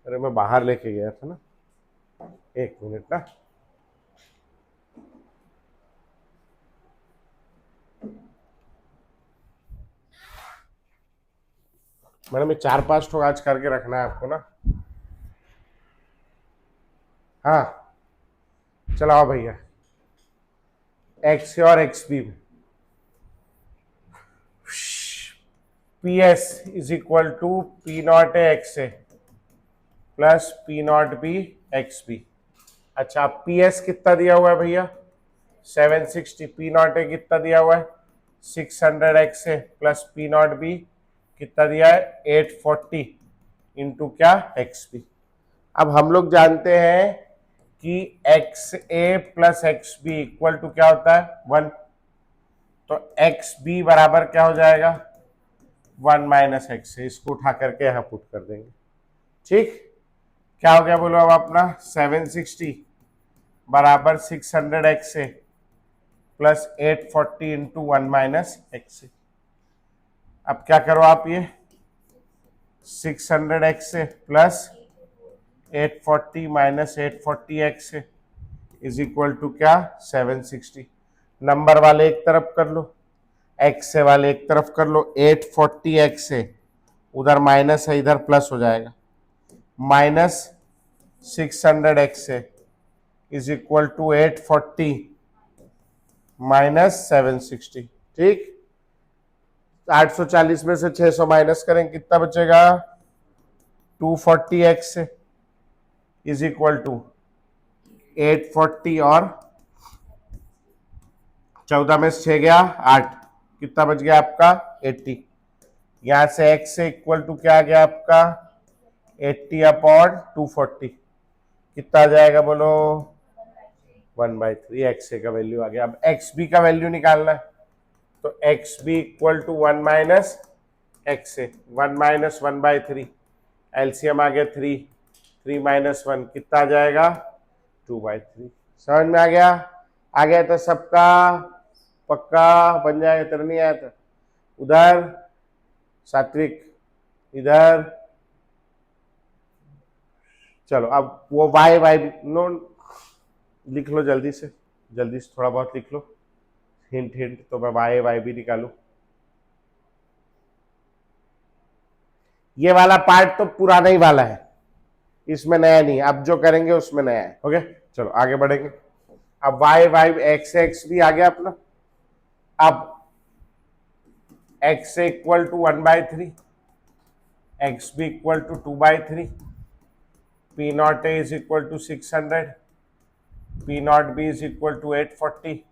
अरे मैं बाहर लेके गया था ना, एक मिनट ना, मैडम ये 4-5 ठो आज करके रखना है आपको ना, हाँ चलाओ भैया, XA और XB में PS is equal to P not A XA plus P naught B XB। अच्छा PS कितना दिया हुआ है भैया 760, P नॉट ए कितना दिया हुआ है 600 XA plus P naught B कितना दिया है 840 इंटू क्या XB। अब हम लोग जानते हैं कि XA plus XB equal to क्या होता है 1, तो XB बराबर क्या हो जाएगा 1 माइनस XA, इसको उठा करके यहां पुट कर देंगे, ठीक। क्या हो गया बोलो अब अपना 760 बराबर 600 XA plus 840 into 1 minus XA। अब क्या करो आप, ये 600 XA plus 840 minus 840 XA is equal to क्या 760, नंबर वाले एक तरफ कर लो, XA वाले एक तरफ कर लो, 840 XA उधर माइनस है, इधर प्लस हो जाएगा, minus 600 XA is equal to 840 minus 760, ठीक। 840 में से 600 माइनस करें कितना बचेगा 240 XA इज इक्वल टू 840 और 14 में से 6 गया 8, कितना बच गया आपका 80, यहां से x से इक्वल टू क्या आ गया आपका 80 अपॉन 240, कितना आ जाएगा बोलो 1/3, XA का वैल्यू आ गया। अब XB का वैल्यू निकालना है, तो XB equal to 1 minus XA, 1 minus 1/3, LCM आ गया 3, 3 माइनस 1 कितना आ जाएगा 2/3। समझ में आ गया तो सबका पक्का बन जाएगा, तेरा नहीं आया था उधर सात्विक, इधर चलो। अब वो वाई नो लिख लो जल्दी से थोड़ा बहुत लिख लो, हिंट हिंट, तो मैं वाई भी निकालू। ये वाला पार्ट तो पुराना ही वाला है, इसमें नया नहीं, अब जो करेंगे उसमें नया है। ओके चलो आगे बढ़ेंगे। अब वाई एक्स भी आ गया अपना। अब x equal to 1/3, X B equal to 2/3, P not A is equal to 600, P not B is equal to 840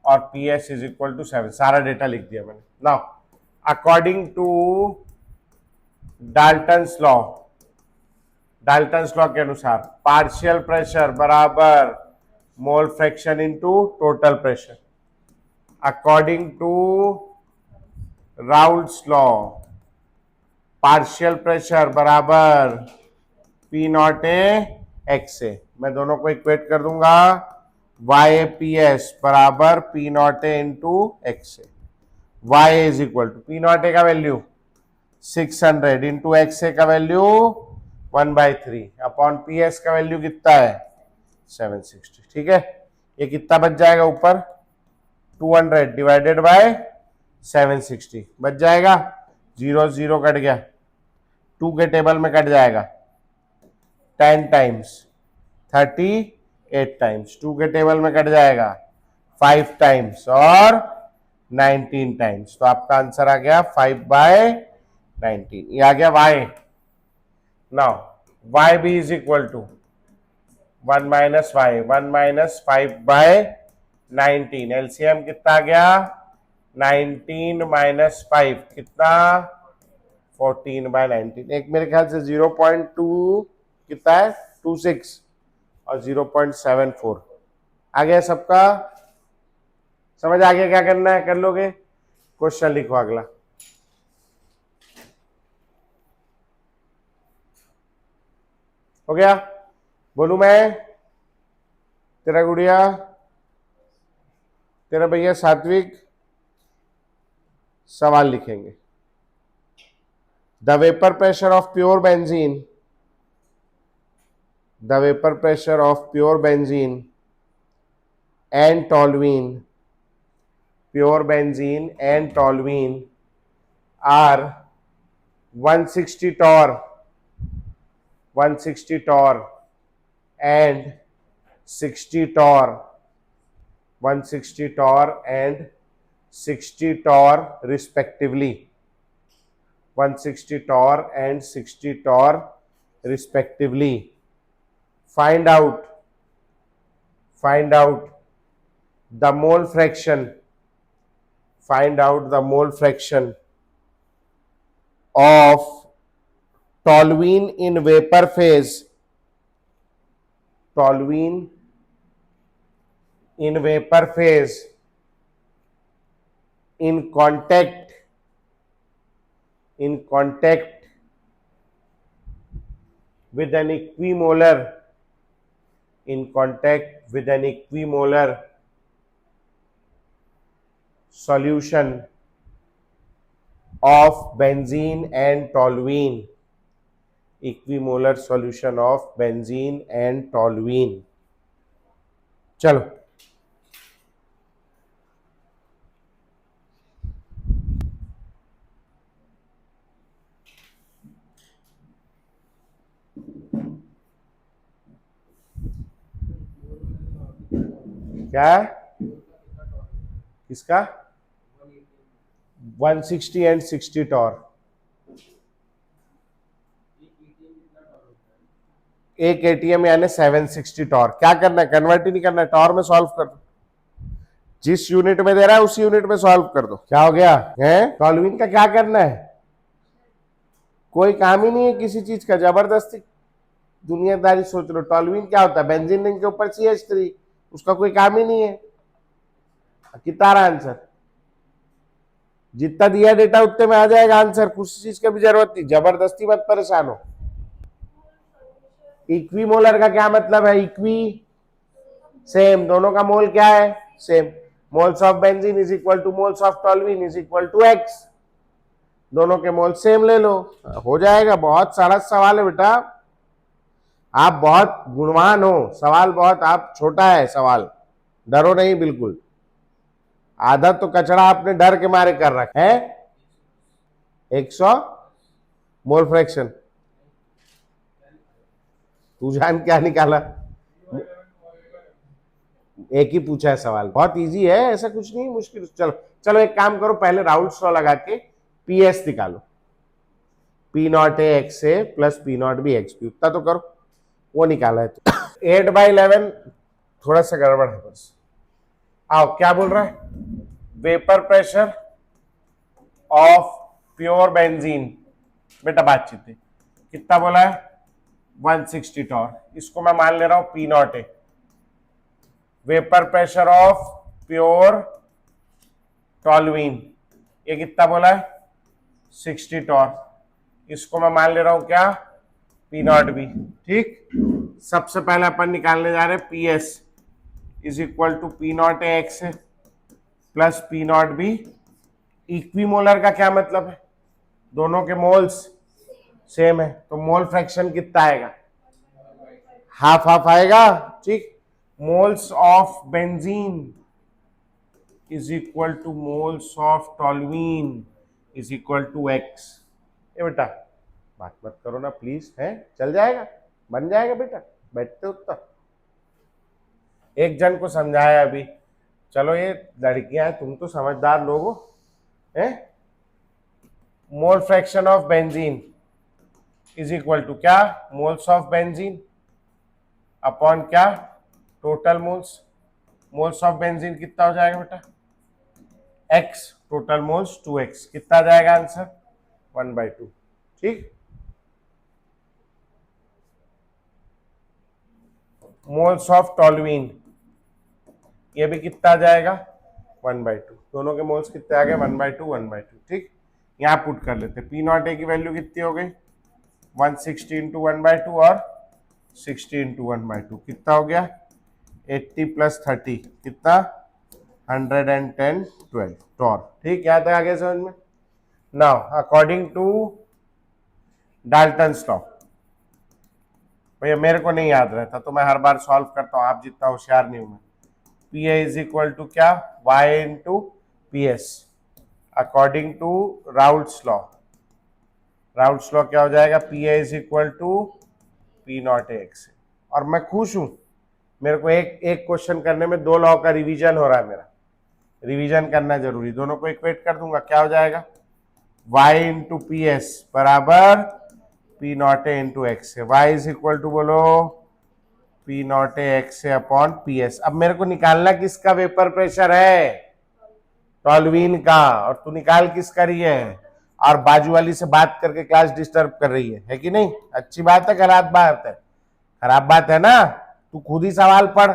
और P S is equal to 7। सारा डेटा लिख दिया मैंने। Now according to Dalton's law, Dalton's law के अनुसार partial pressure बराबर mole fraction into total pressure. According to Raoult's law, partial pressure बराबर P not A X A. मैं दोनों को इक्वेट कर दूंगा, वाई पी एस बराबर P not A into X A. Y is equal to P not A का value 600 into X A का value 1/3 upon P S का वैल्यू कितना है 760। ठीक है, ये कितना बच जाएगा ऊपर 200 डिवाइडेड बाय 760 बच जाएगा, 0 0 कट गया, 2 के टेबल में कट जाएगा 10 टाइम्स, 38 टाइम्स, 2 के टेबल में कट जाएगा 5 टाइम्स और 19 टाइम्स। तो आपका आंसर आ गया 5/19। ये आ गया y। नाउ y भी is equal to 1 minus Y, 1 minus 5/19। LCM कितना आ गया 19 माइनस 5 कितना 14/19। एक मेरे ख्याल से 0.2 कितना है 26 और 0.74 आ गया सबका। समझ आ गया क्या करना है, कर लोगे। क्वेश्चन लिखो अगला। हो गया, बोलू मैं, तेरा गुड़िया, तेरा भैया सात्विक सवाल लिखेंगे। The vapour pressure of pure benzene, the vapor pressure of pure benzene and toluene, pure benzene and toluene are 160 torr, 160 torr and 60 torr, 160 torr and 60 torr respectively, 160 torr and 60 torr respectively. Find out the mole fraction, find out the mole fraction of toluene in vapor phase, toluene in vapor phase in contact with an equimolar, in contact with an equimolar solution of benzene and toluene, equimolar solution of benzene and toluene। चलो क्या किसका 160 and 60 Tor, एक ATM यानी 760 Tor. क्या करना है, convert ही नहीं करना है, टॉर में सॉल्व कर दो, जिस यूनिट में दे रहा है उस यूनिट में सॉल्व कर दो। क्या हो गया है, टॉलुइन का क्या करना है, कोई काम ही नहीं है किसी चीज का, जबरदस्ती दुनियादारी सोच लो। टॉलुइन क्या होता है, बेंजीन रिंग के ऊपर CH3, उसका कोई काम ही नहीं है। कितना रहा आंसर, जितना दिया डेटा उतने में आ जाएगा आंसर, कुछ चीज की भी जरूरत नहीं, जबरदस्ती मत परेशान हो। इक्विमोलर का क्या मतलब है, इक्वी सेम, दोनों का मोल क्या है same, moles of benzene is equal to moles of toluene is equal to X, दोनों के मोल सेम ले लो, हो जाएगा। बहुत सारा सवाल है बेटा, आप बहुत गुणवान हो, सवाल बहुत आप छोटा है सवाल, डरो नहीं बिल्कुल। आधा तो कचरा आपने डर के मारे कर रखा है। 100 मोल फ्रैक्शन, तू जान क्या निकाला? एक ही पूछा है सवाल, बहुत इजी है, ऐसा कुछ नहीं मुश्किल। चलो चलो एक काम करो, पहले राउल्स लॉ लगा के पीएस निकालो। P not A X A plus P not B X B, उतना तो करो। वो निकाला है तो 8/11 थोड़ा सा गड़बड़ है बस। आओ क्या बोल रहा है? Vapour pressure of pure benzene, बेटा बातचीत है, कितना बोला है? 160 टॉर। इसको मैं मान ले रहा हूं P not a. Vapour pressure of pure toluene, ये कितना बोला है? 60 टॉर। इसको मैं मान ले रहा हूं क्या? P not B. ठीक, सबसे पहले अपन निकालने जा रहे हैं P S is equal to P not A X plus P not B. Equimolar का क्या मतलब है? दोनों के मोल्स सेम है, तो मोल फ्रैक्शन कितना आएगा? हाफ हाफ आएगा। ठीक, moles of benzene is equal to moles of toluene is equal to X. ये बेटा बात मत करो ना प्लीज, है चल जाएगा, बन जाएगा बेटा, बैठते उतना। एक जन को समझाया अभी, चलो ये लड़कियां हैं, तुम तो समझदार लोग हो, हैं? Mole fraction of benzene is equal to क्या? मोल्स ऑफ बेंजीन अपॉन क्या? Total moles. Moles of benzene कितना हो जाएगा बेटा? x, टोटल मोल्स 2x, कितना आ जाएगा आंसर? 1/2। ठीक, मोल्स ऑफ टॉलुइन, ये भी कितना आ जाएगा? 1/2। दोनों के मोल्स कितने आ गए? 1/2 1/2। ठीक, यहां पुट कर लेते। पी नॉट ए की वैल्यू कितनी हो गई? 160 इंटू 1/2 और 60 इंटू 1/2, कितना हो गया? 80 प्लस 30 कितना? 110 12 टॉर। ठीक, यहां तक आगे समझ में? Now according to Dalton's law, भैया मेरे को नहीं याद रहता तो मैं हर बार सॉल्व करता हूं, आप जितना होशियार नहीं हूं मैं। P A is equal to क्या? Y into P S according to Raoult's law. Raoult's law क्या हो जाएगा? P A is equal to P not A X. और मैं खुश हूं, मेरे को एक क्वेश्चन करने में 2 लॉ का रिवीजन हो रहा है। मेरा रिवीजन करना जरूरी, दोनों को इक्वेट कर दूंगा, क्या हो जाएगा? y इंटू पी एस बराबर P not A into x है। y इज इक्वल टू बोलो P not A x upon P S. अब मेरे को निकालना किसका वेपर प्रेशर है? टॉलुइन का। और तू निकाल किस कर रही है? और बाजू वाली से बात करके क्लास डिस्टर्ब कर रही है कि नहीं? अच्छी बात है, खराब बात है? खराब बात है ना। तू खुद ही सवाल पढ़,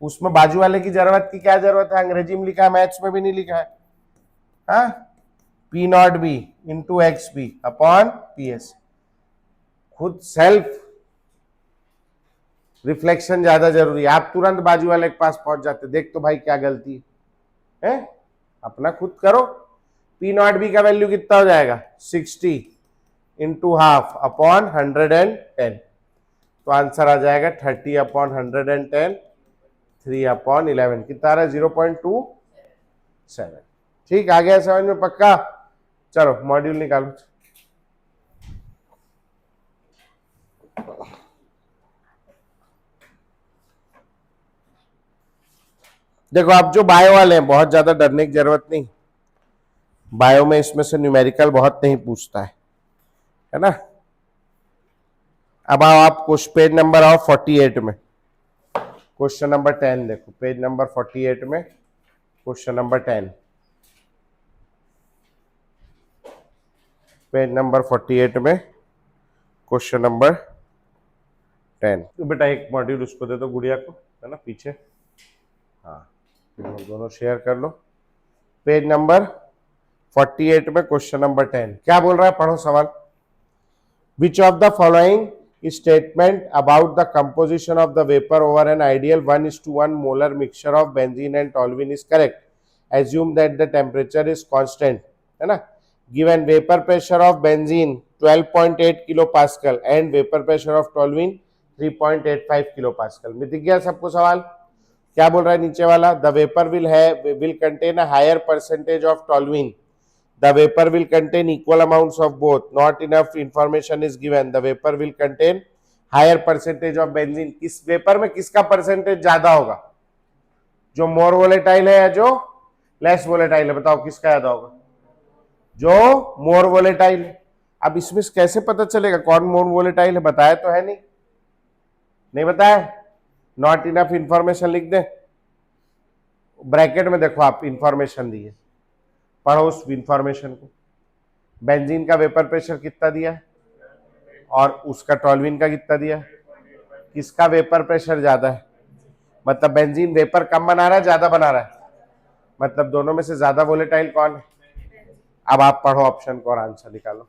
उसमें बाजू वाले की जरूरत की क्या जरूरत है? अंग्रेजी में लिखा है, मैथ्स में भी नहीं लिखा है। हाँ, P not B into X B upon P S. खुद सेल्फ रिफ्लेक्शन ज्यादा जरूरी है। आप तुरंत बाजू वाले के पास पहुंच जाते, देख तो भाई क्या गलती है, अपना खुद करो। पी नॉट बी का वैल्यू कितना हो जाएगा? 60 इंटू हाफ अपॉन 110, तो आंसर आ जाएगा 30 अपॉन 110, 3/11, कितना आ रहा है? 0.27। ठीक, आ गया समझ में? पक्का? चलो मॉड्यूल निकालो। देखो आप जो बायो वाले हैं, बहुत ज्यादा डरने की जरूरत नहीं। बायो में इसमें से न्यूमेरिकल बहुत नहीं पूछता है ना। अब आओ आप पेज नंबर आओ 48 में, क्वेश्चन नंबर 10 देखो, पेज नंबर 48 में क्वेश्चन नंबर 10, पेज नंबर 48 में क्वेश्चन नंबर 10। तो बेटा एक मॉड्यूल उसको दे दो गुड़िया को, है ना, पीछे। हाँ, दोनों शेयर कर लो। पेज नंबर 48 में क्वेश्चन नंबर 10 क्या बोल रहा है? पढ़ो सवाल। Which of the following statement about the composition of the vapor over an ideal 1:1 molar mixture of benzene and toluene is correct? Assume that the temperature is constant, है ना। Given vapor pressure of benzene 12.8 kilopascal and vapor pressure of toluene 3.85 kilo pascal में। दिख गया सबको सवाल? क्या बोल रहा है नीचे वाला? The vapour will contain a higher percentage of toluene, the vapour will contain equal amounts of both, not enough information is given, the vapour will contain higher percentage of benzene. किस वेपर में किसका percentage ज्यादा होगा? जो मोर volatile है या जो less volatile है? बताओ किसका ज्यादा होगा? जो मोर वोलेटाइल है। अब इसमें कैसे पता चलेगा कौन मोर वोलेटाइल है? बताया तो है नहीं, नहीं बताया। नॉट इनफ इंफॉर्मेशन लिख दे, ब्रैकेट में देखो आप इंफॉर्मेशन दी है, पढ़ो उस इंफॉर्मेशन को। बेंजीन का वेपर प्रेशर कितना दिया है और उसका टॉल्यूइन का कितना दिया है? किसका वेपर प्रेशर ज्यादा है? मतलब बेंजीन वेपर कम बना रहा है ज्यादा बना रहा है? मतलब दोनों में से ज्यादा वोलेटाइल कौन है? अब आप पढ़ो ऑप्शन को और आंसर निकालो।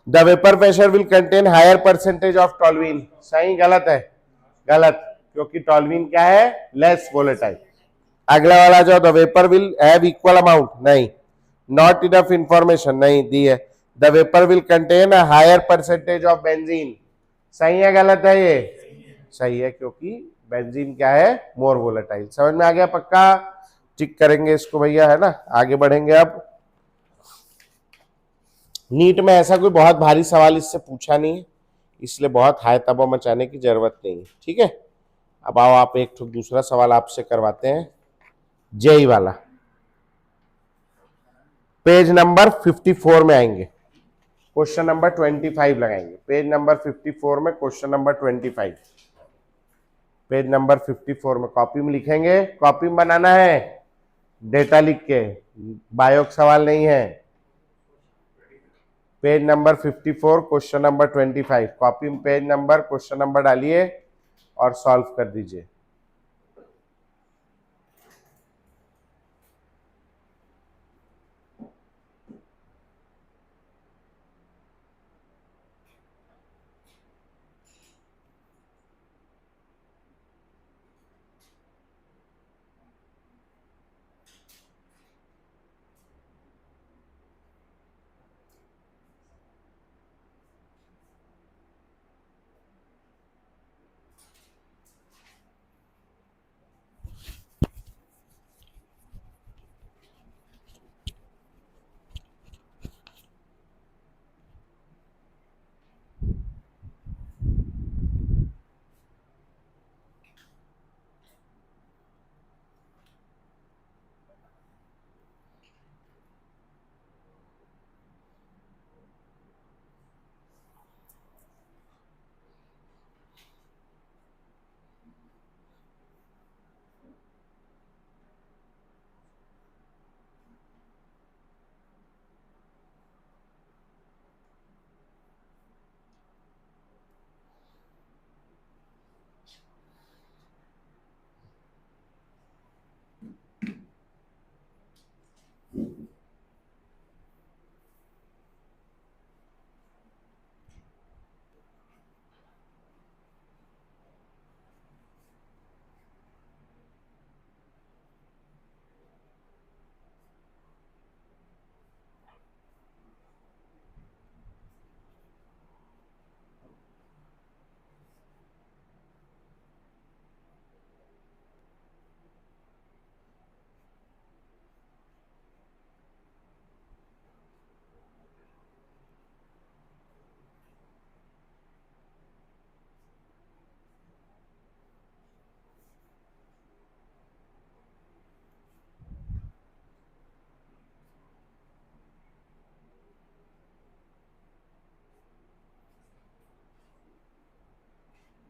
The vapour pressure will contain higher percentage of toluene. सही गलत है? गलत, क्योंकि टॉल्यूइन क्या है? Less volatile. अगला वाला जो the vapour will have equal amount, नहीं। नॉट इनफ इंफॉर्मेशन, नहीं दी है। The vapour will contain a higher percentage of benzene. सही है गलत है? ये सही है, क्योंकि बेंजीन क्या है? मोर वोलेटाइल। समझ में आ गया? पक्का टिक करेंगे इसको भैया, है ना। आगे बढ़ेंगे। अब नीट में ऐसा कोई बहुत भारी सवाल इससे पूछा नहीं है, इसलिए बहुत हाय तबाह मचाने की जरूरत नहीं है, ठीक है। अब आओ आप एक दूसरा सवाल आपसे करवाते हैं, जेई वाला। पेज नंबर 54 में आएंगे, क्वेश्चन नंबर 25 लगाएंगे। पेज नंबर 54 में क्वेश्चन नंबर 25, पेज नंबर 54 में कॉपी में लिखेंगे। कॉपी में बनाना है, डेटा लिख के, बायो सवाल नहीं है। Page number 54 question number 25, copy में पेज नंबर क्वेश्चन नंबर डालिए और सॉल्व कर दीजिए।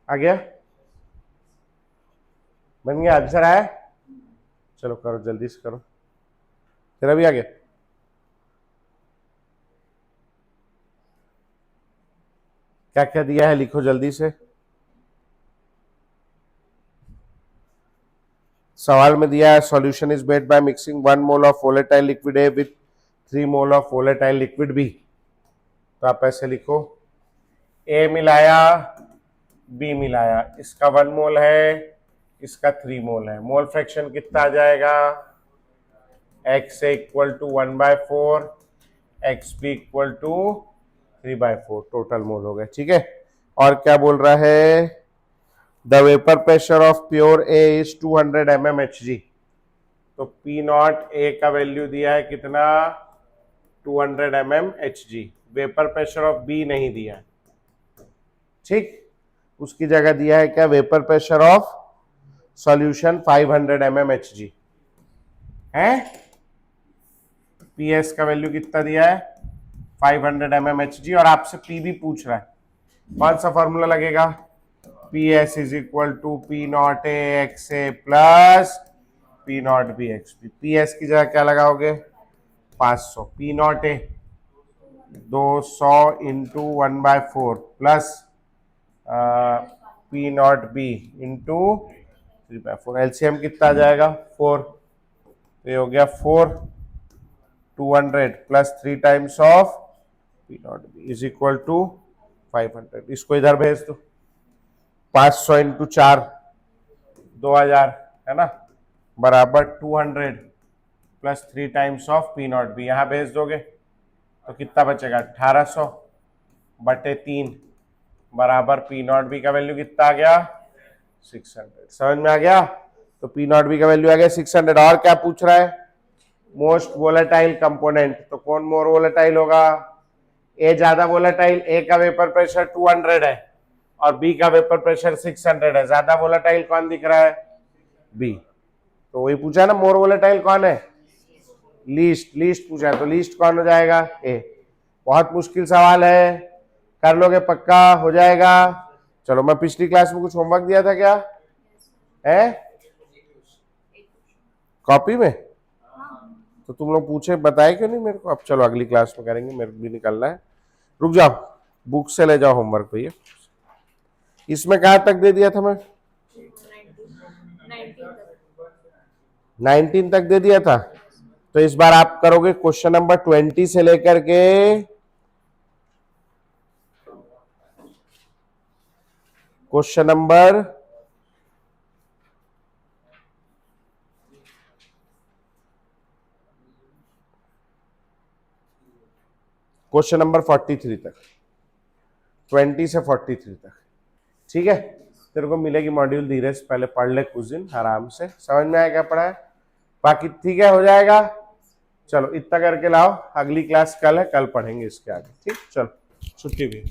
आ गया? बन गया? आंसर आया? चलो करो, जल्दी से करो। तेरा भी आ गया? क्या क्या दिया है लिखो जल्दी से। सवाल में दिया है solution is made by mixing 1 mole of volatile liquid A with 3 mole of volatile liquid B. तो आप ऐसे लिखो, ए मिलाया, बी मिलाया, इसका 1 मोल है, इसका 3 मोल है। मोल फ्रैक्शन कितना आ जाएगा? x से equal to 1/4 XP equal to 3/4 total mole हो गया। ठीक है, और क्या बोल रहा है, the vapour pressure of pure A is 200 mmHg। तो P नॉट ए का वैल्यू दिया है कितना, 200 mmHg। Vapour pressure of B नहीं दिया है। ठीक, उसकी जगह दिया है क्या, vapour pressure of solution 500 mmHg है। PS का वैल्यू कितना दिया है, 500 mmHg, और आपसे P भी पूछ रहा है। कौन सा फॉर्मूला लगेगा, PS is equal to P not A X A plus P not B X P. PS की जगह क्या लगाओगे, 500, P not A 200 into 1/4 plus P not B into 3/4। LCM कितना आ जाएगा, 4। तो ये हो गया 4, 200 plus 3 times of P not B is equal to 500। इसको इधर भेज दो, 500 इंटू 4 2000 है ना, बराबर 200 plus 3 times of P not B. यहाँ भेज दोगे तो कितना बचेगा, 1800 बटे 3 बराबर P नॉट बी का वैल्यू कितना आ गया, 600। समझ में आ गया। तो P नॉट बी का वैल्यू आ गया 600। और क्या पूछ रहा है, मोस्ट वोलेटाइल कंपोनेंट। तो कौन मोर वोलेटाइल होगा, ए ज्यादा वोलेटाइल। ए का वेपर प्रेशर 200 है और बी का वेपर प्रेशर 600 है। ज्यादा वोलेटाइल कौन दिख रहा है, बी। तो वही पूछा ना, मोर वोलेटाइल कौन है, लीस्ट। लीस्ट पूछा है तो लीस्ट कौन हो जाएगा, ए। बहुत मुश्किल सवाल है, कर लोगे पक्का हो जाएगा। चलो, मैं पिछली क्लास में कुछ होमवर्क दिया था क्या है, कॉपी में, तो तुम लोग पूछे बताए क्यों नहीं मेरे को। अब चलो अगली क्लास में करेंगे, मेरे को भी निकलना है। रुक जाओ, बुक से ले जाओ होमवर्क भैया। इसमें कहाँ तक दे दिया था मैं, 19 तक दे दिया था। तो इस बार आप करोगे क्वेश्चन नंबर 20 से लेकर के क्वेश्चन नंबर 43 तक, 20 से 43 तक। ठीक है, तेरे को मिलेगी मॉड्यूल धीरे से, पहले पढ़ ले कुछ दिन आराम से, समझ में आया क्या पढ़ा है। बाकी ठीक है, हो जाएगा। चलो इतना करके लाओ, अगली क्लास कल है, कल पढ़ेंगे इसके आगे। ठीक, चलो छुट्टी भी।